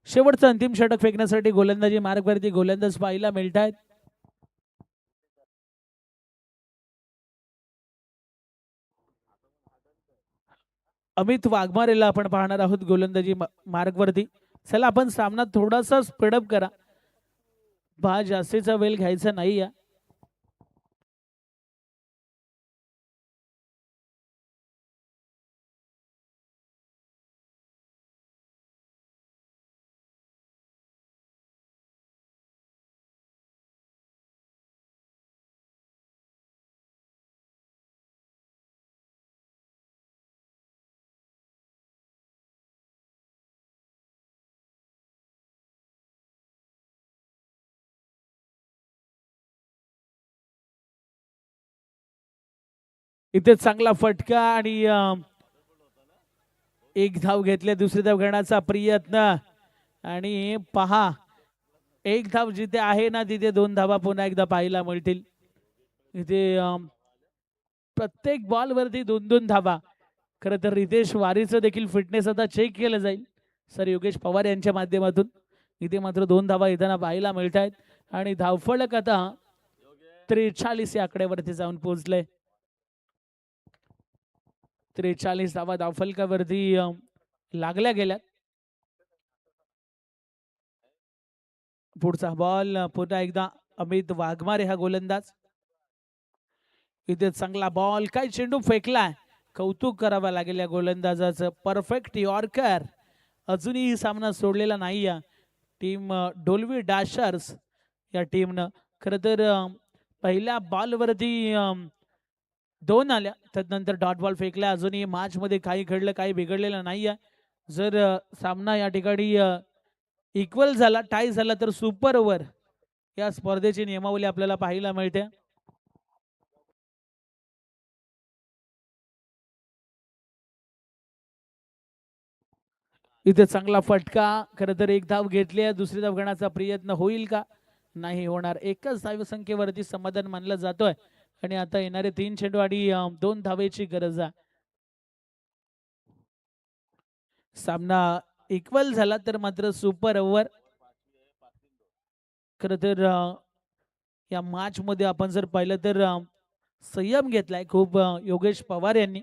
C: शेवटचं अंतिम षटक फेकण्यासाठी गोलंदाजी मार्गवरती गोलंदाज पाहायला मिळत आहेत. अमित वाघमारेला आपण पाहणार आहोत गोलंदाजी मार्गवरती. चला आपण सामना थोडासा स्पीडअप करा, जास्तीचा वेळ घ्यायचा नाही या. इथे चांगला फटका आणि एक धाव घेतले, दुसरी धाव घेण्याचा प्रयत्न आणि पहा एक धाव जिथे आहे ना तिथे 2 धावा पुन्हा एकदा पाहायला मिळतील. इथे प्रत्येक बॉल वरती 2-2 धावा. खरं तर रितेश वारीचं देखील फिटनेस आता चेक केलं जाईल सर योगेश पवार यांच्या माध्यमातून. इथे मात्र 2 धावा येताना पाहायला मिळत आहेत आणि धावफलक आता 43 या आकड्यावरती जाऊन पोहोचले. 43 धावा धावफलकावरती लागल्या गेल्यात. पुढचा बॉल पुन्हा एकदा अमित वाघमारे हा गोलंदाज. इथे चांगला बॉल, काय चेंडू फेकलाय, कौतुक करावं लागेल या गोलंदाजाचं. Perfect yorker. अजूनही सामना सोडलेला नाही या टीम डोल्वी डॅशर्स या टीमनं. खरं तर पहिल्या बॉलवरती 2 आल्या, त्यानंतर डॉट बॉल फेकला. अजूनही मॅच मध्ये काही घडलं, काही बिघडलेलं नाही आहे. जर सामना या ठिकाणी इक्वल झाला, टाय झाला तर सुपर ओव्हर या स्पर्धेची नियमावली आपल्याला पाहायला मिळते. इथे चांगला फटका. खरं तर एक धाव घेतली आहे, दुसरी धाव घेण्याचा प्रयत्न होईल का? नाही होणार. एकच धावसंख्येवरती समाधान मानलं जातोय आणि आता येणारे 3 चेंडू आणि 2 धावेची गरज आहे. सामना इक्वल झाला तर मात्र सुपर ओव्हर. खरं तर या मॅच मध्ये आपण जर पाहिलं तर संयम घेतलाय खूप योगेश पवार यांनी.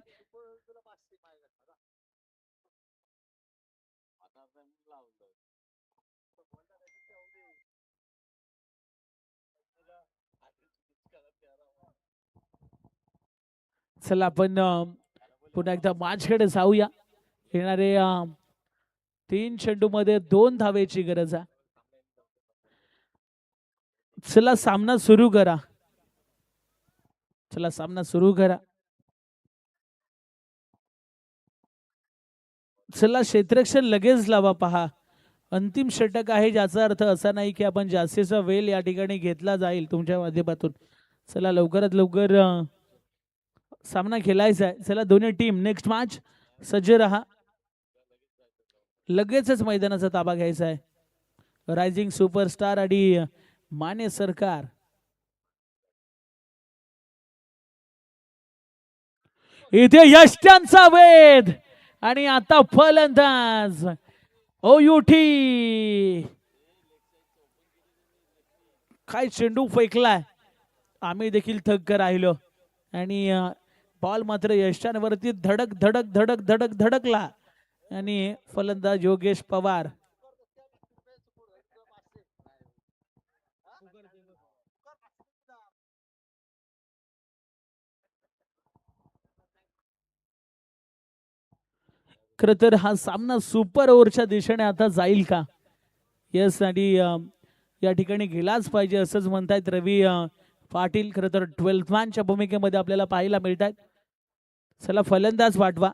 C: चला आपण पुन्हा एकदा मॅचकडे जाऊया. येणारे 3 चेंडू मध्ये 2 धावेची गरज आहे. चला सामना सुरू करा. चला सामना सुरू करा. चला क्षेत्ररक्षण लगेच लावा. पहा अंतिम षटक आहे, ज्याचा अर्थ असा नाही की आपण जास्तीचा वेळ या ठिकाणी घेतला जाईल तुमच्या माध्यमातून. चला लवकरात लवकर सामना खेळायचा आहे. चला दोन्ही टीम नेक्स्ट मॅच सज्ज रहा. लगेचच मैदानाचा ताबा घ्यायचा आहे. रायझिंग सुपरस्टार आणि माने सरकार. इथे यष्ट्यांचा वेध आणि आता फलंदाज ओयुठी. काय चेंडू फेकलाय, आम्ही देखील थक्क राहिलो आणि बॉल मात्र यष्ट्यांवरती धडक धडक धडक धडक धडकला आणि फलंदाज योगेश पवार. खरं तर हा सामना सुपर ओव्हरच्या दिशेने आता जाईल का? यस, आणि या ठिकाणी गेलाच पाहिजे असंच म्हणतायत रवी पाटील. खरं तर 12th मॅनच्या भूमिकेमध्ये आपल्याला पाहायला मिळत आहेत. चला फलंदाज पाठवा,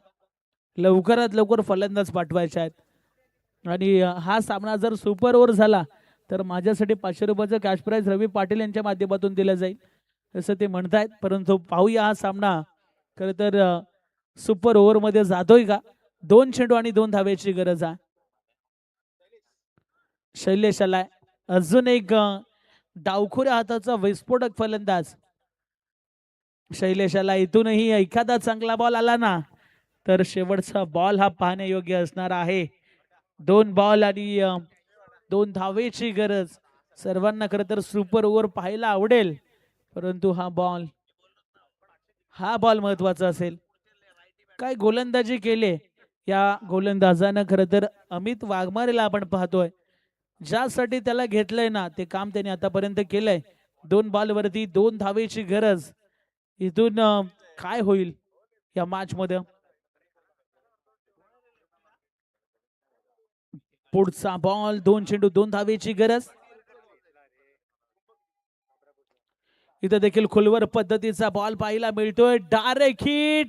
C: लवकरात लवकर फलंदाज पाठवायचे आहेत आणि हा सामना जर सुपर ओव्हर झाला तर माझ्यासाठी 500 रुपयाचं कॅश प्राइज रवी पाटील यांच्या माध्यमातून दिलं जाईल असं ते म्हणतायत. परंतु पाहूया हा सामना खरं तर सुपर ओव्हर मध्ये जातोय का? 2 चेंडू आणि 2 धावेची गरज आहे. शैलेश आलाय. अजून एक डावखुऱ्या हाताचा विस्फोटक फलंदाज शैलेश आला. इथूनही एखादा चांगला बॉल आला ना तर शेवटचा बॉल हा पाहणे योग्य असणार आहे. 2 बॉल आणि 2 धावेची गरज. सर्वांना खरं तर सुपर ओव्हर पाहायला आवडेल, परंतु हा बॉल महत्वाचा असेल. काय गोलंदाजी केले या गोलंदाजानं खरं तर अमित वाघमारेला आपण पाहतोय, ज्यासाठी त्याला घेतलंय ना ते काम त्याने आतापर्यंत केलंय. 2 बॉलवरती 2 धावेची गरज. इथून काय होईल या मॅच मध्ये. पुढचा बॉल 2 चेंडू 2 धावेची गरज. इथं देखील खोलवर पद्धतीचा बॉल पाहायला मिळतोय. Direct hit.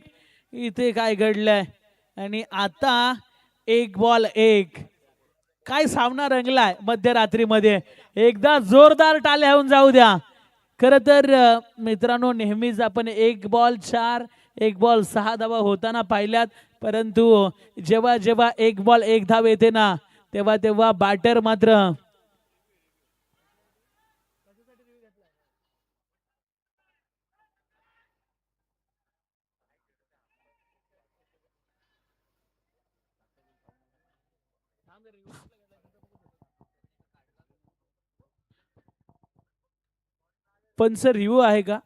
C: इथे काय घडलंय आणि आता 1 बॉल 1. काय सामना रंगलाय मध्यरात्रीमध्ये. एकदा जोरदार टाळ्या होऊन जाऊ द्या. खर तर मित्रांनो, नेहमीच आपण 1 बॉल 4 1 बॉल 6 धावा होताना पाहिल्यात, परंतु जेव्हा जेव्हा 1 बॉल 1 धाव येते ना तेव्हा तेव्हा बॅटर मात्र पण सर रिव्ह्यू आहे का?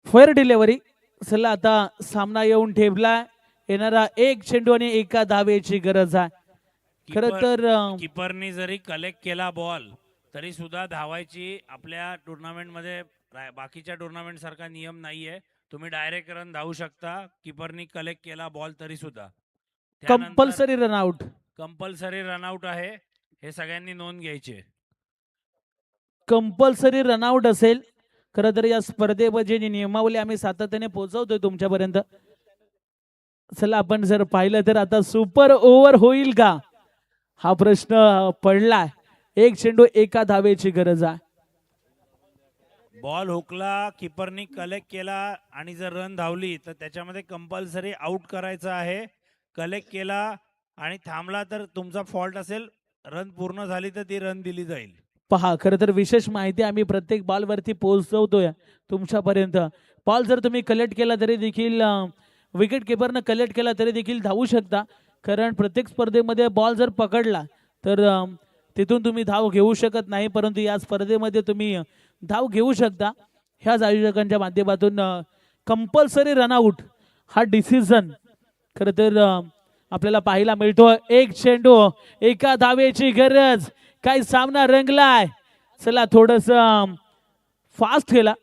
C: Fair delivery. चला आता सामना येऊन ठेवला. येणारा 1 चेंडू आणि 1 धावेची गरज आहे. खरं तर
B: किपरनी जरी कलेक्ट केला बॉल तरी सुद्धा धावायची आपल्या टुर्नामेंट मध्ये बाकीच्या टुर्नामेंट सारखा नियम नाहीये. तुम्ही डायरेक्ट रन धावू शकता. किपरनी कलेक्ट केला बॉल तरी सुद्धा.
C: Compulsory run out.
B: कंपल्सरी रनआउट आहे, हे सगळ्यांनी नोंद घ्यायची.
C: कंपल्सरी रनआउट असेल. खरं तर या स्पर्धेमध्ये जी नियमावली आम्ही सातत्याने पोहोचवतोय तुमच्यापर्यंत. चला आपण जर पाहिलं तर आता सुपर ओव्हर होईल का हा प्रश्न पडलाय. 1 चेंडू 1 धावेची गरज आहे.
B: बॉल हुकला, किपरनी कलेक्ट केला आणि जर रन धावली तर त्याच्यामध्ये कंपल्सरी आउट करायचं आहे. कलेक्ट केला आणि थांबला तर तुमचा फॉल्ट असेल. रन पूर्ण झाली तर ती रन दिली जाईल.
C: पहा, खरं तर विशेष माहिती आम्ही प्रत्येक बॉलवरती पोहोचवतोय तुमच्यापर्यंत. बॉल जर तुम्ही कलेक्ट केला तरी देखील विकेट किपरनं कलेक्ट केला तरी देखील धावू शकता. कारण प्रत्येक स्पर्धेमध्ये बॉल जर पकडला तर तिथून तुम्ही धाव घेऊ शकत नाही, परंतु या स्पर्धेमध्ये तुम्ही धाव घेऊ शकता. ह्याच आयोजकांच्या माध्यमातून कंपल्सरी रनआउट हा डिसिजन खरं तर आपल्याला पाहायला मिळतो. 1 चेंडू 1 धावेची गरज. काय सामना रंगलाय. चला थोडस फास्ट केला.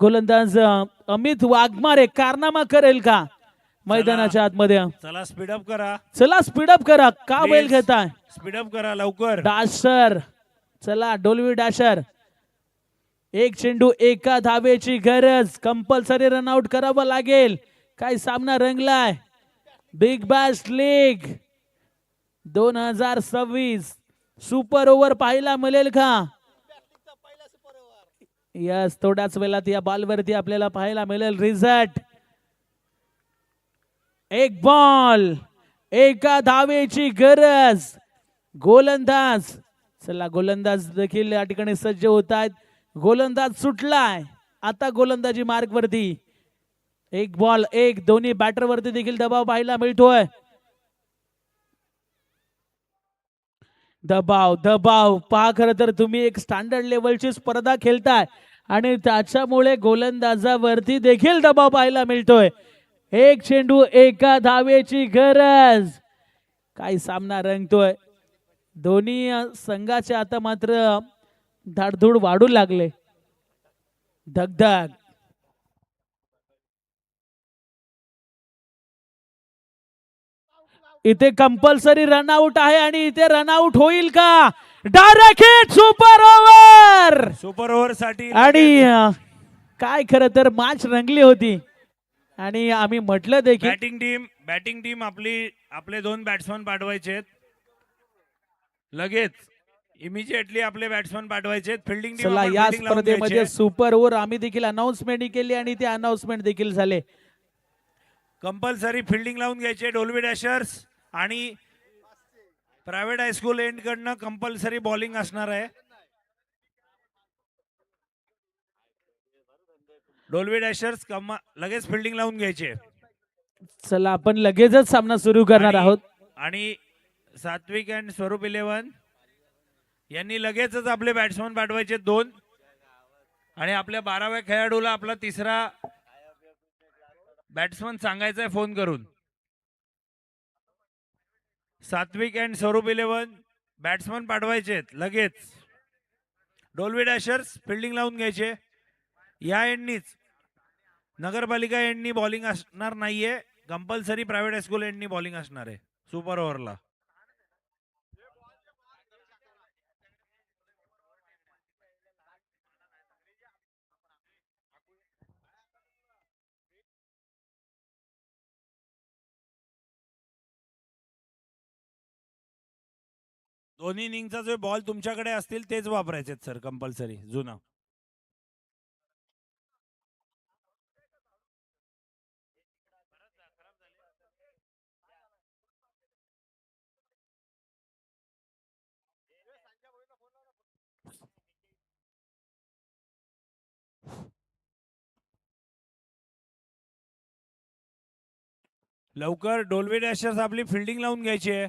C: गोलंदाज अमित वाघमारे कारनामा करेल का मैदानाच्या आतमध्ये.
B: चला स्पीडअप करा.
C: चला स्पीडअप करा. का वेळ घेताय.
B: स्पीडअप करा लवकर.
C: डॅशर. चला डोल्वी डॅशर. 1 चेंडू 1 धावेची गरज. कंपल्सरी रनआउट करावं लागेल. काय सामना रंगलाय. Big bash league 2026 super over पाहायला मिळेल का. यस, थोड्याच वेळात या बॉलवरती आपल्याला पाहायला मिळेल रिझल्ट. 1 बॉल 1 धावेची गरज. गोलंदाज. चला गोलंदाज देखील या ठिकाणी सज्ज होत आहेत. गोलंदाज सुटलाय. आता गोलंदाजी मार्ग वरती. 1 बॉल 1. दोन्ही बॅटर वरती देखील दबाव पाहायला मिळतोय. दबाव दबाव पहा, खरं तर तुम्ही एक स्टँडर्ड लेवलची स्पर्धा खेळताय आणि त्याच्यामुळे गोलंदाजावरती देखील दबाव पाहायला मिळतोय. एक चेंडू एका धावेची गरज. काय सामना रंगतोय. दोन्ही संघाचे आता मात्र धाडधूड वाढू लागले. धगधग. इथे कंपल्सरी रनआउट आहे आणि इथे रनआउट होईल का? Direct hit, super over.
B: Super over साठी
C: आणि काय खरं तर मॅच रंगली होती आणि आम्ही म्हटलं देखील
B: बॅटिंग टीम आपले 2 बॅट्समन पाठवायचे लगेच, इमिजिएटली आपले बॅट्समन पाठवायचे. फिल्डिंग टीम
C: चला या स्पर्धेमध्ये सुपर ओव्हर आम्ही देखील अनाउन्समेंट केली आणि ते अनाउन्समेंट देखील झाले.
B: कंपल्सरी फिल्डिंग लावून घ्यायचे. डोल्बी डॅशर्स आणि प्रायव्हेट हायस्कूल एंड कडनं कंपल्सरी बॉलिंग असणार आहे. डोल्बी डॅशर्स लगेच फिल्डिंग लावून घ्यायचे.
C: चला आपण लगेचच सामना सुरू करणार आहोत.
B: आणि सात्विक अँड स्वरूप 11 यांनी लगेचच आपले बॅट्समन पाठवायचे 2 आणि आपल्या 12व्या खेळाडूला आपला तिसरा बॅट्समन सांगायचा आहे फोन करून. सात्विक अँड स्वरूप 11 बॅट्समन पाठवायचे लगेच. डोल्बी डॅशर्स फिल्डिंग लावून घ्यायचे. या एंडनीच नगरपालिका एंडनी बॉलिंग असणार नाहीये, कंपल्सरी प्रायव्हेट हायस्कूल एंडनी बॉलिंग असणार आहे सुपर ओव्हरला. दोन्ही इनिंगचा जो बॉल तुमच्याकडे असतील तेच वापरायचे सर, कंपल्सरी जुना. लवकर डोल्बी डॅशर्स आपली फिल्डिंग लावून घ्यायची आहे.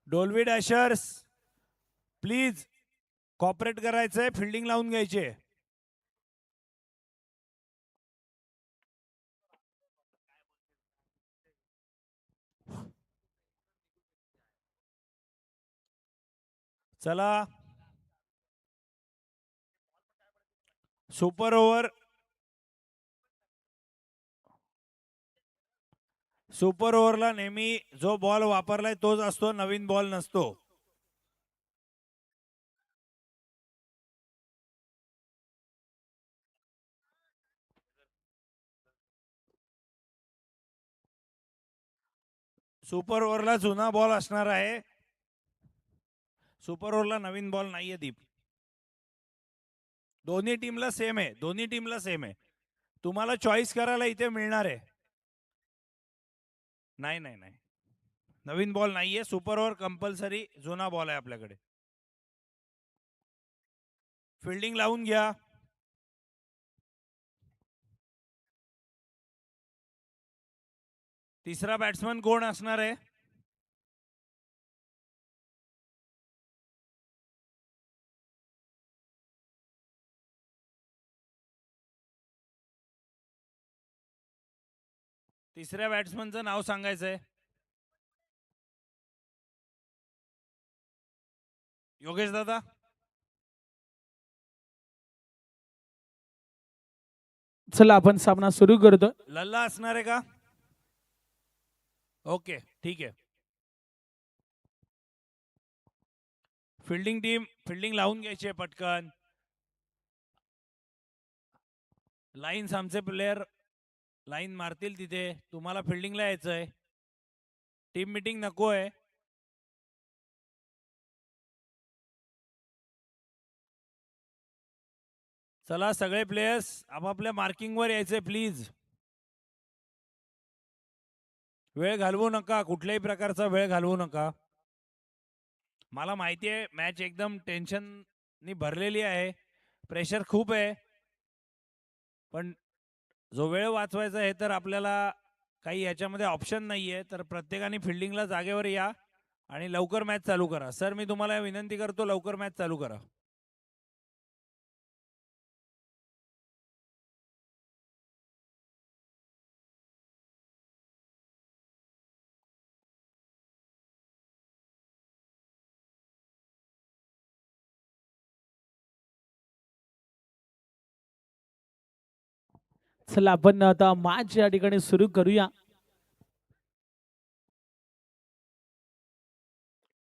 B: डोल्बी डॅशर्स प्लीज कॉपरेट करायचंय, फिल्डिंग लावून घ्यायचे. चला सुपर ओव्हर सुपर ओव्हरला नेहमी जो बॉल वापरलाय तोच असतो, नवीन बॉल नसतो. सुपर ओव्हरला जुना बॉल असणार आहे. सुपर ओव्हरला नवीन बॉल नाहीये दीप. दोन्ही टीमला सेम आहे. तुम्हाला चॉईस करायला इथे मिळणार आहे. नाही नाही नाही, नवीन बॉल नाहीये. सुपर ओव्हर कंपल्सरी जुना बॉल आहे आपल्याकडे. फिल्डिंग लावून घ्या. तिसरा बॅट्समन कोण असणार आहे? तिसऱ्या बॅट्समनचं नाव सांगायचंय. योगेश दादा.
C: चला आपण सामना सुरू करतो.
B: लल्ला असणार आहे का? ओके ठीक आहे. फिल्डिंग टीम फिल्डिंग लावून घ्यायची पटकन. लाईन्स आमचे प्लेयर लाईन मारतील तिथे. तुम्हाला फिल्डिंगला यायचंय. टीम मीटिंग नको आहे. चला सगळे प्लेयर्स आपापल्या मार्किंगवर यायचे प्लीज. वेळ घालवू नका, कुठल्याही प्रकारचा वेळ घालवू नका. मला माहिती आहे मॅच एकदम टेन्शननी भरलेली आहे, प्रेशर खूप आहे, पण जो वेळ वाचवायचा आहे तर आपल्याला काही याच्यामध्ये ऑप्शन नाहीये, तर प्रत्येकाने फिल्डिंगला जागेवर या आणि लवकर मॅच चालू करा. सर मी तुम्हाला विनंती करतो, लवकर मॅच चालू करा.
C: चला आपण आता मॅच या ठिकाणी सुरू करूया.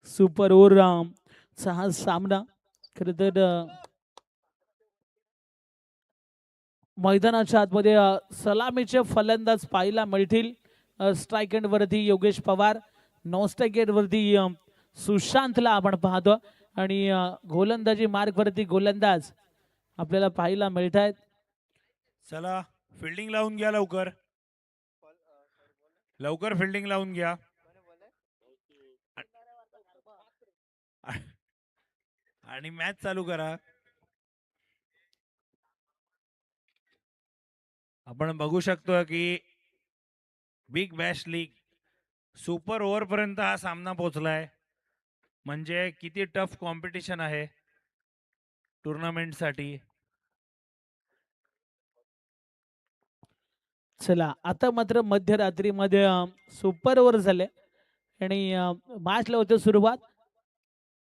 C: सुपर ओव्हर चा हा सामना खरं तर मैदानाच्या आतमध्ये सलामीचे फलंदाज पाहायला मिळतील. स्ट्राईक एंड वरती Yogesh Pawar, non strike end वरती सुशांतला आपण पाहतो आणि गोलंदाजी मार्ग वरती गोलंदाज आपल्याला पाहायला मिळत आहेत.
B: चला फिल्डिंग लावून घ्या लवकर, लवकर फिल्डिंग लावून घ्या. आणि मॅच चालू करा. आपण बघू शकतो की big bash league super over पर्यंत हा सामना पोहोचलाय. म्हणजे किती टफ कॉम्पिटिशन आहे टुर्नामेंटसाठी.
C: चला आता मात्र मध्यरात्रीमध्ये सुपर ओव्हर झाले आणि मॅचला होते सुरुवात.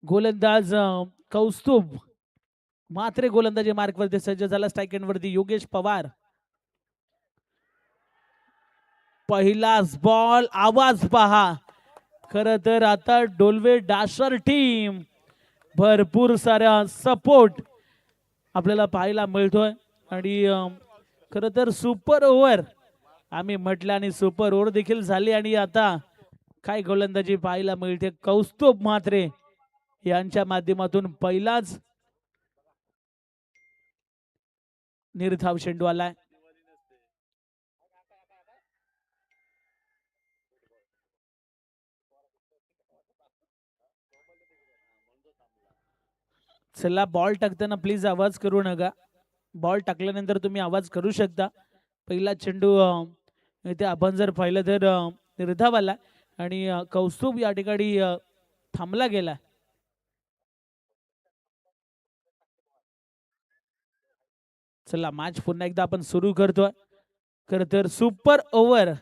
C: गोलंदाज कौस्तुभ मात्रे गोलंदाजी मार्क वरती सज्ज झाला. स्ट्राईक एंड वरती योगेश पवार. पहिलाच बॉल, आवाज पहा. खर तर आता डोलवे डाशर टीम भरपूर सारा सपोर्ट आपल्याला पाहायला मिळतोय आणि खर तर सुपर ओव्हर आम्ही म्हटलं आणि सुपर ओव्हर देखील झाली आणि आता काय गोलंदाजी पाहायला मिळते. कौस्तुभ म्हात्रे यांच्या माध्यमातून पहिलाच निर्धाव चेंडू आलाय. चला बॉल टाकताना प्लीज आवाज करू नका. बॉल टाकल्यानंतर तुम्ही आवाज करू शकता. पहिला चेंडू इथे आपण जर पाहिलं तर निर्धाव आला आणि कौस्तुभ या ठिकाणी थांबला गेला. चला मॅच पुन्हा एकदा आपण सुरू करतोय. खर तर super over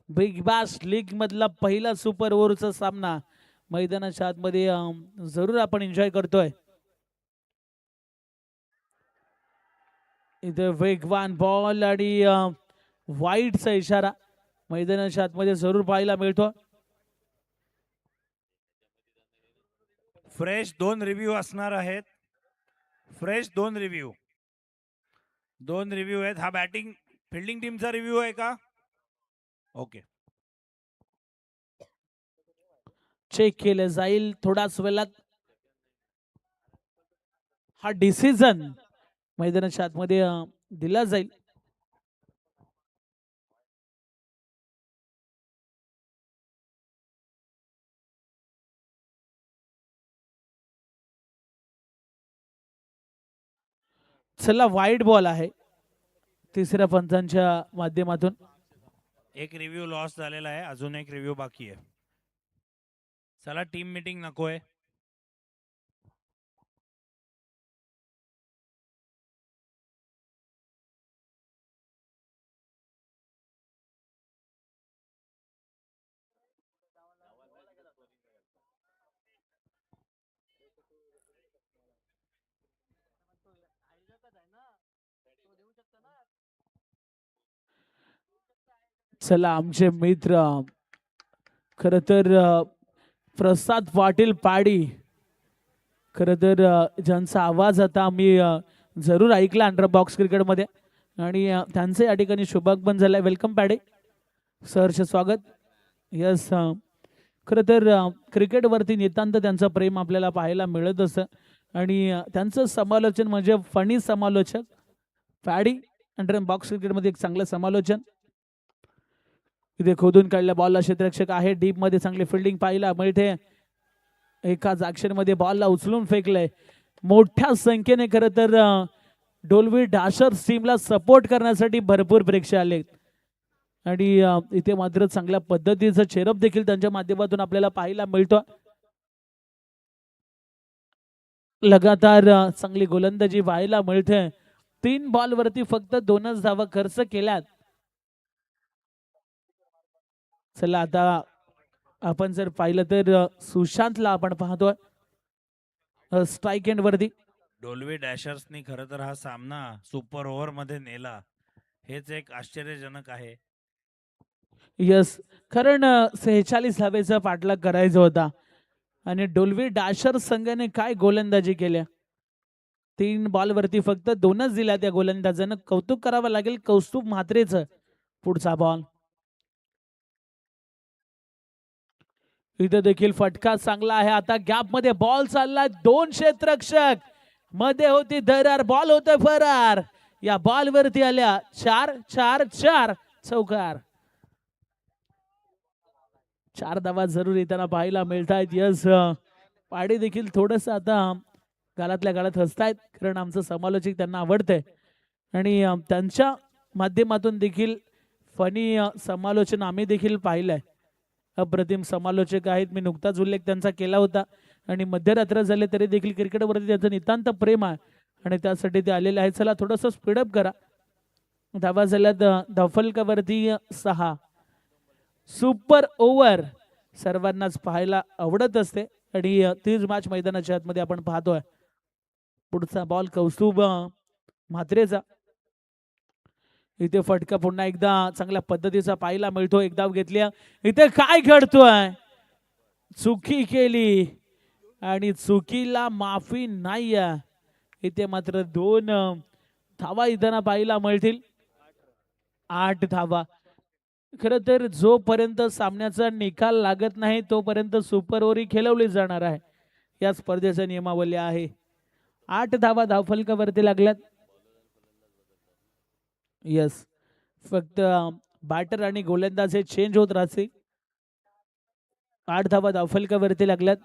C: big bash league मधला पहिला सुपर ओव्हरचा सामना मैदानाच्या आतमध्ये जरूर आपण एन्जॉय करतोय. इथे वेगवान बॉल आणि वाईडचा इशारा मैदानाच्या आतमध्ये जरूर पाहायला मिळतो.
B: फ्रेश 2 रिव्ह्यू असणार आहेत. फ्रेश 2 रिव्ह्यू आहेत. हा बॅटिंग फिल्डिंग टीमचा रिव्ह्यू आहे का? ओके,
C: चेक केलं जाईल थोडाच वेळात. हा डिसिजन मैदानाच्या आतमध्ये दिला जाईल. चला वाईड बॉल आहे तिसऱ्या पंचांच्या माध्यमातून.
B: एक रिव्ह्यू लॉस झालेला आहे, अजून एक रिव्ह्यू बाकी आहे. चला टीम मीटिंग नकोय.
C: चला आमचे मित्र खर तर प्रसाद पाटील पाडी खर तर ज्यांचा आवाज आता आम्ही जरूर ऐकला अंडर बॉक्स क्रिकेटमध्ये आणि त्यांचं या ठिकाणी शुभागमन झालंय. वेलकम पाडे, सहर्ष स्वागत. यस, खरं तर क्रिकेटवरती नितांत त्यांचं प्रेम आपल्याला पाहायला मिळत असतं आणि त्यांचं समालोचन म्हणजे फनी समालोचक. पॅडी अंडर बॉक्स क्रिकेटमध्ये एक चांगलं समालोचन. इथे खोदून काढल्या बॉलला क्षेत्ररक्षक आहे. डीप मध्ये चांगली फिल्डिंग पाहायला मिळते. एकाच ॲक्शनमध्ये बॉलला उचलून फेकलंय. मोठ्या संख्येने खरं तर डोल्वी डॅशर्स टीमला सपोर्ट करण्यासाठी भरपूर प्रेक्षक आले. आणि इथे मात्र चांगल्या पद्धतीचं चेरअप देखील त्यांच्या माध्यमातून आपल्याला पाहायला मिळतो. लगातार चांगली गोलंदाजी पाहायला मिळते. 3 बॉलवरती फक्त 2च धावा खर्च केल्यात. चला आता आपण जर पाहिलं तर सुशांतला आपण पाहतोय स्ट्राईक एंड वरती.
B: डोल्वी डॅशर्सनी खरं तर हा सामना सुपर ओव्हर मध्ये नेला, हेच एक आश्चर्यजनक आहे.
C: यस, कारण 46 धावेचा पाठलाग करायचा होता आणि डोल्वी डॅशर संघाने काय गोलंदाजी केल्या. 3 बॉलवरती फक्त 2च दिल्या त्या गोलंदाजानं. कौतुक करावं लागेल कौस्तुभ म्हात्रेचं. पुढचा बॉल इथे देखील फटका चांगला आहे. आता गॅप मध्ये बॉल चालला, 2 क्षेत्ररक्षक मध्ये होती दरार, बॉल होतोय फरार. या बॉल वरती आल्या 4-4-4 चौकार. 4 धावा जरूर येताना पाहायला मिळत आहेत. यस, पाडे देखील थोडस आता गालातल्या गालात हसतायत, कारण आमचं समालोचक त्यांना आवडतंय आणि त्यांच्या माध्यमातून देखील फनी समालोचन आम्ही देखील पाहिलंय. अप्रतिम समालोचक आहेत. मी नुकताच उल्लेख त्यांचा केला होता आणि मध्यरात्र झाले तरी देखील क्रिकेटवरती त्यांचं नितांत प्रेम आहे आणि त्यासाठी ते आलेले आहेत. चला थोडस स्पीडअप करा. धावा झाल्यात धावफलकावरती 6. सुपर ओव्हर सर्वांनाच पाहायला आवडत असते आणि तीच मॅच मैदानाच्या आतमध्ये आपण पाहतोय. पुढचा बॉल कौस्तुभ म्हात्रेचा. इथे फटका पुन्हा एकदा चांगल्या पद्धतीचा पाहायला मिळतो. एक धाव घेतली. इथे काय घडतोय, चुकी केली आणि चुकीला माफी नाही. इथे मात्र 2 धावा इथं पाहायला मिळतील. 8 धावा. खर तर जोपर्यंत सामन्याचा निकाल लागत नाही तोपर्यंत सुपर ओव्हर खेळवली जाणार आहे. या स्पर्धेचा नियमावली आहे. 8 धावा धावफलकावरती लागल्यात. यस, फक्त बॅटर आणि गोलंदाज हे चेंज होत राहतील. 8 धावा धावफलकावरती लागल्यात.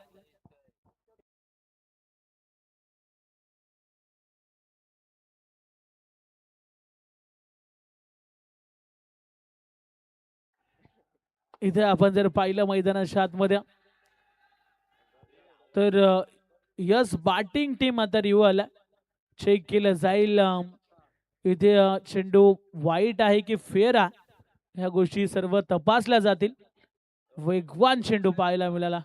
C: इथे आपण जर पाहिलं मैदानाच्या आतमध्ये तर यस बॅटिंग टीम आता रिव्ह्यू आला, चेक केलं जाईल. इथे चेंडू वाईट आहे की फेअर आहे, ह्या गोष्टी सर्व तपासल्या जातील. वेगवान चेंडू पाहायला मिळाला.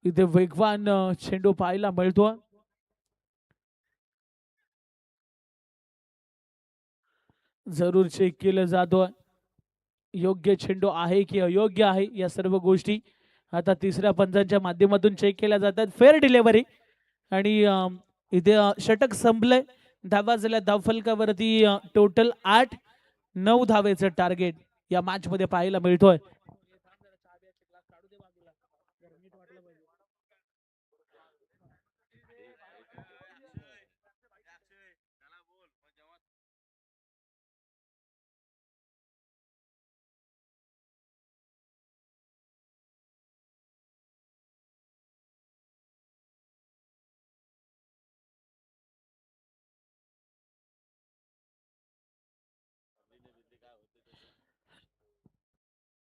C: इथे वेगवान चेंडू पाहायला मिळतो. जरूर चेक केलं जातो योग्य चेंडू आहे की अयोग्य आहे. या सर्व गोष्टी आता तिसऱ्या पंचांच्या माध्यमातून चेक केल्या जातात. फेअर डिलिव्हरी आणि इथे षटक संपलंय. धावा झाल्या धावफलकावरती टोटल 8. 9 धावेचं टार्गेट या मॅच मध्ये पाहायला मिळतोय.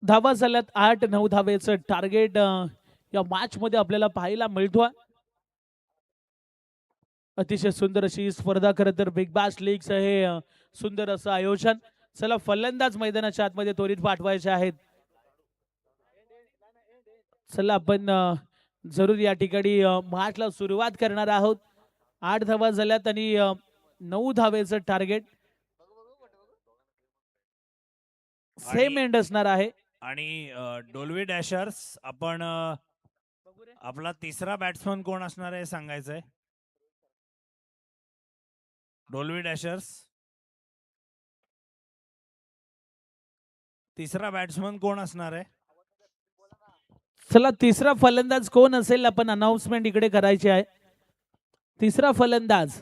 C: धावा झाल्यात 8. 9 धावेचं टार्गेट या मॅच मध्ये आपल्याला पाहायला मिळतोय. अतिशय सुंदर अशी स्पर्धा. खरं तर बिग बॅश लीगचं हे सुंदर असं आयोजन. चला फलंदाज मैदानाच्या आतमध्ये त्वरित पाठवायचे आहेत. चला आपण जरूर या ठिकाणी मॅचला सुरुवात करणार आहोत. 8 धावा झाल्यात आणि 9 धावेचं टार्गेट. सेम एंड असणार आहे.
B: आणि डोल्वी डॅशर्स, आपण आपला तिसरा बॅट्समन कोण असणार आहे सांगायचंय. डोल्वी डॅशर्स तिसरा बॅट्समन कोण असणार आहे.
C: चला तिसरा फलंदाज कोण असेल आपण अनाउन्समेंट इकडे करायची आहे. तिसरा फलंदाज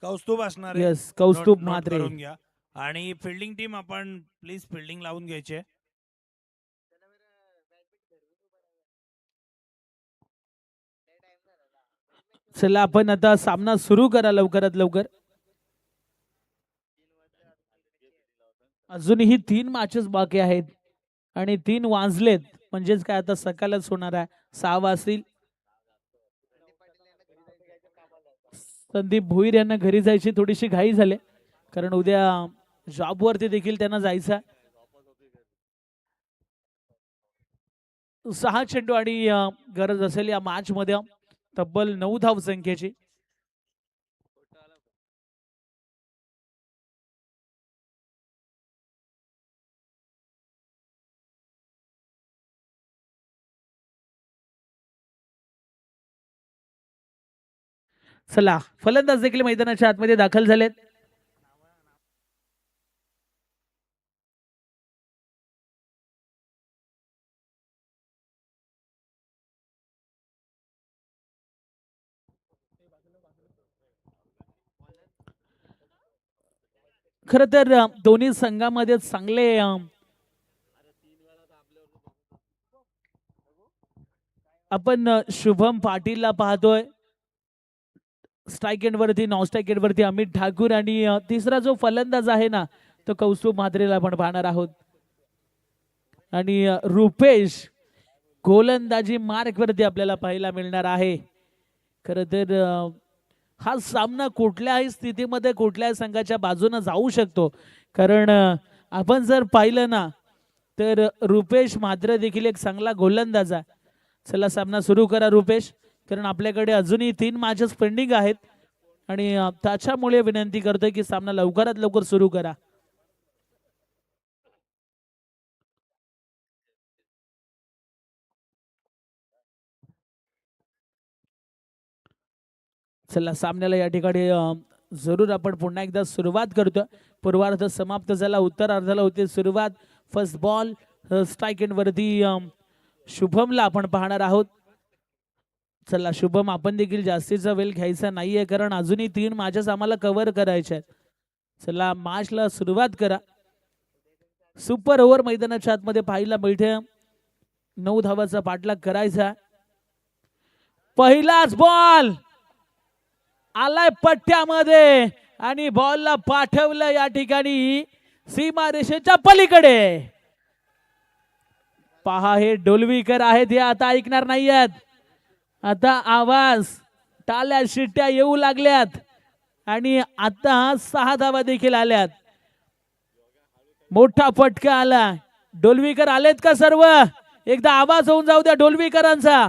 B: कौस्तुभ असणार आहे.
C: Yes, Kaustubh
B: note
C: Mhatre.
B: करून घ्या. आणि फिल्डिंग टीम आपण प्लीज फिल्डिंग लावून घ्यायची.
C: चला आपण आता सामना सुरू करा लवकरात लवकर. अजूनही 3 मॅचेस बाकी आहेत आणि 3 वाजलेत, म्हणजेच काय आता सकाळच होणार आहे, 6 वाजतील. संदीप भोईर यांना घरी जायची थोडीशी घाई झाली, कारण उद्या जॉबवरती देखील त्यांना जायचं. 6 चेंडू आणि गरज असेल या मॅच मध्ये तब्बल 9 धाव संख्येची. चला फलंदाज देखील मैदानाच्या आतमध्ये दाखल झालेत. खर तर दोन्ही संघामध्ये चांगले आपण शुभम पाटीलला पाहतोय. स्ट्राईक एंड वरती, नॉन स्ट्राईक एंड वरती अमित ठाकूर आणि तिसरा जो फलंदाज आहे ना तो कौस्तुभ म्हात्रेला आपण पाहणार आहोत. आणि रुपेश गोलंदाजी मार्क वरती आपल्याला पाहायला मिळणार आहे. खर तर हा सामना कुठल्याही स्थितीमध्ये कुठल्याही संघाच्या बाजूने जाऊ शकतो, कारण आपण जर पाहिलं ना तर रुपेश म्हात्रे देखील एक चांगला गोलंदाज आहे. चला सामना सुरू करा रुपेश, कारण आपल्याकडे अजूनही 3 मॅचेस पेंडिंग आहेत आणि त्याच्यामुळे विनंती करतोय की सामना लवकरात लवकर सुरू करा. चला सामन्याला या ठिकाणी जरूर आपण पुन्हा एकदा सुरुवात करतोय. पूर्वार्ध समाप्त झाला, उत्तरार्धाला होते सुरुवात. फर्स्ट बॉल स्ट्राईक एंड वरती शुभमला आपण पाहणार आहोत. चला शुभम, आपण देखील जास्तीचा वेळ घ्यायचा नाहीये, कारण अजूनही 3 मॅचेस आम्हाला कव्हर करायच्या आहेत. चला मॅचला सुरुवात करा. सुपर ओव्हर मैदानाच्या आतमध्ये पाहायला मिळते. 9 धावाचा पाठलाग करायचा. पहिलाच बॉल आलाय पट्ट्यामध्ये आणि बॉलला पाठवलं या ठिकाणी सीमा रेषेच्या पलीकडे. पहा हे डोलवीकर आहेत, हे आता ऐकणार नाहीयेत. आता आवाज, टाळ्या शिट्ट्या येऊ लागल्यात आणि आता 6 धावा देखील आल्यात. मोठा फटका आला. डोलवीकर आलेत का सर्व? एकदा आवाज होऊन जाऊ द्या डोलवीकरांचा.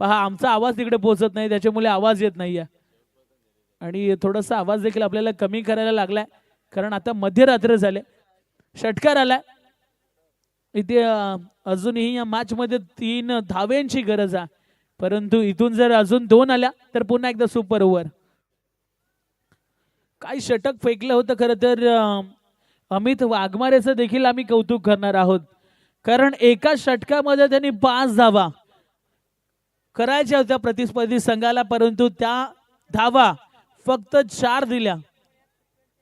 C: पहा आमचा आवाज तिकडे पोहोचत नाही, त्याच्यामुळे आवाज येत नाहीये आणि थोडासा आवाज देखील आपल्याला कमी करायला लागलाय, कारण आता मध्यरात्र झाले. षटकार आलाय. इथे अजूनही या मॅच मध्ये 3 धाव्यांची गरज आहे, परंतु इथून जर अजून 2 आल्या तर पुन्हा एकदा सुपर ओव्हर. काय षटक फेकलं होतं खरं तर अमित वाघमारेचं देखील आम्ही कौतुक करणार आहोत, कारण एका षटकामध्ये त्यांनी 5 धावा करायच्या होत्या प्रतिस्पर्धी संघाला, परंतु त्या धावा फक्त 4 दिल्या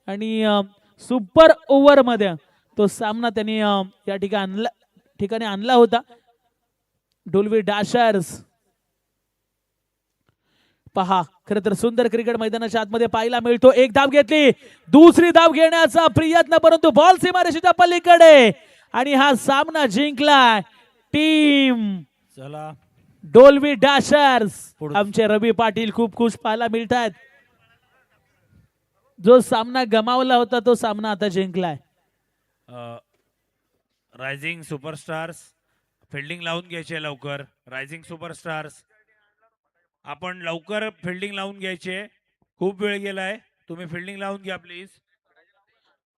C: आणि सुपर ओव्हर मध्ये तो सामना त्यांनी या ठिकाणी आणला होता. डोलवी डॅशर्स पहा, खर तर सुंदर क्रिकेट मैदानाच्या आतमध्ये पाहायला मिळतो. 1 धाव घेतली, दुसरी धाव घेण्याचा प्रयत्न, परंतु बॉल सीमारेषेच्या पलीकडे आणि हा सामना जिंकला टीम
B: चला
C: डोलवी डॅशर्स. आमचे रवी पाटील खूप खुश पाहायला मिळतात. जो सामना गमावला होता तो सामना आता जिंकलाय.
B: रायझिंग सुपरस्टार्स फिल्डिंग लावून घ्यायचे लवकर. रायझिंग सुपरस्टार्स आपण लवकर फिल्डिंग लावून घ्यायचे, खूप वेळ गेलाय. तुम्ही फिल्डिंग लावून घ्या प्लीज.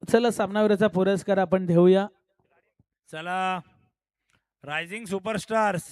C: चला सामनावीराचा पुरस्कार आपण देऊया.
B: चला रायझिंग सुपरस्टार्स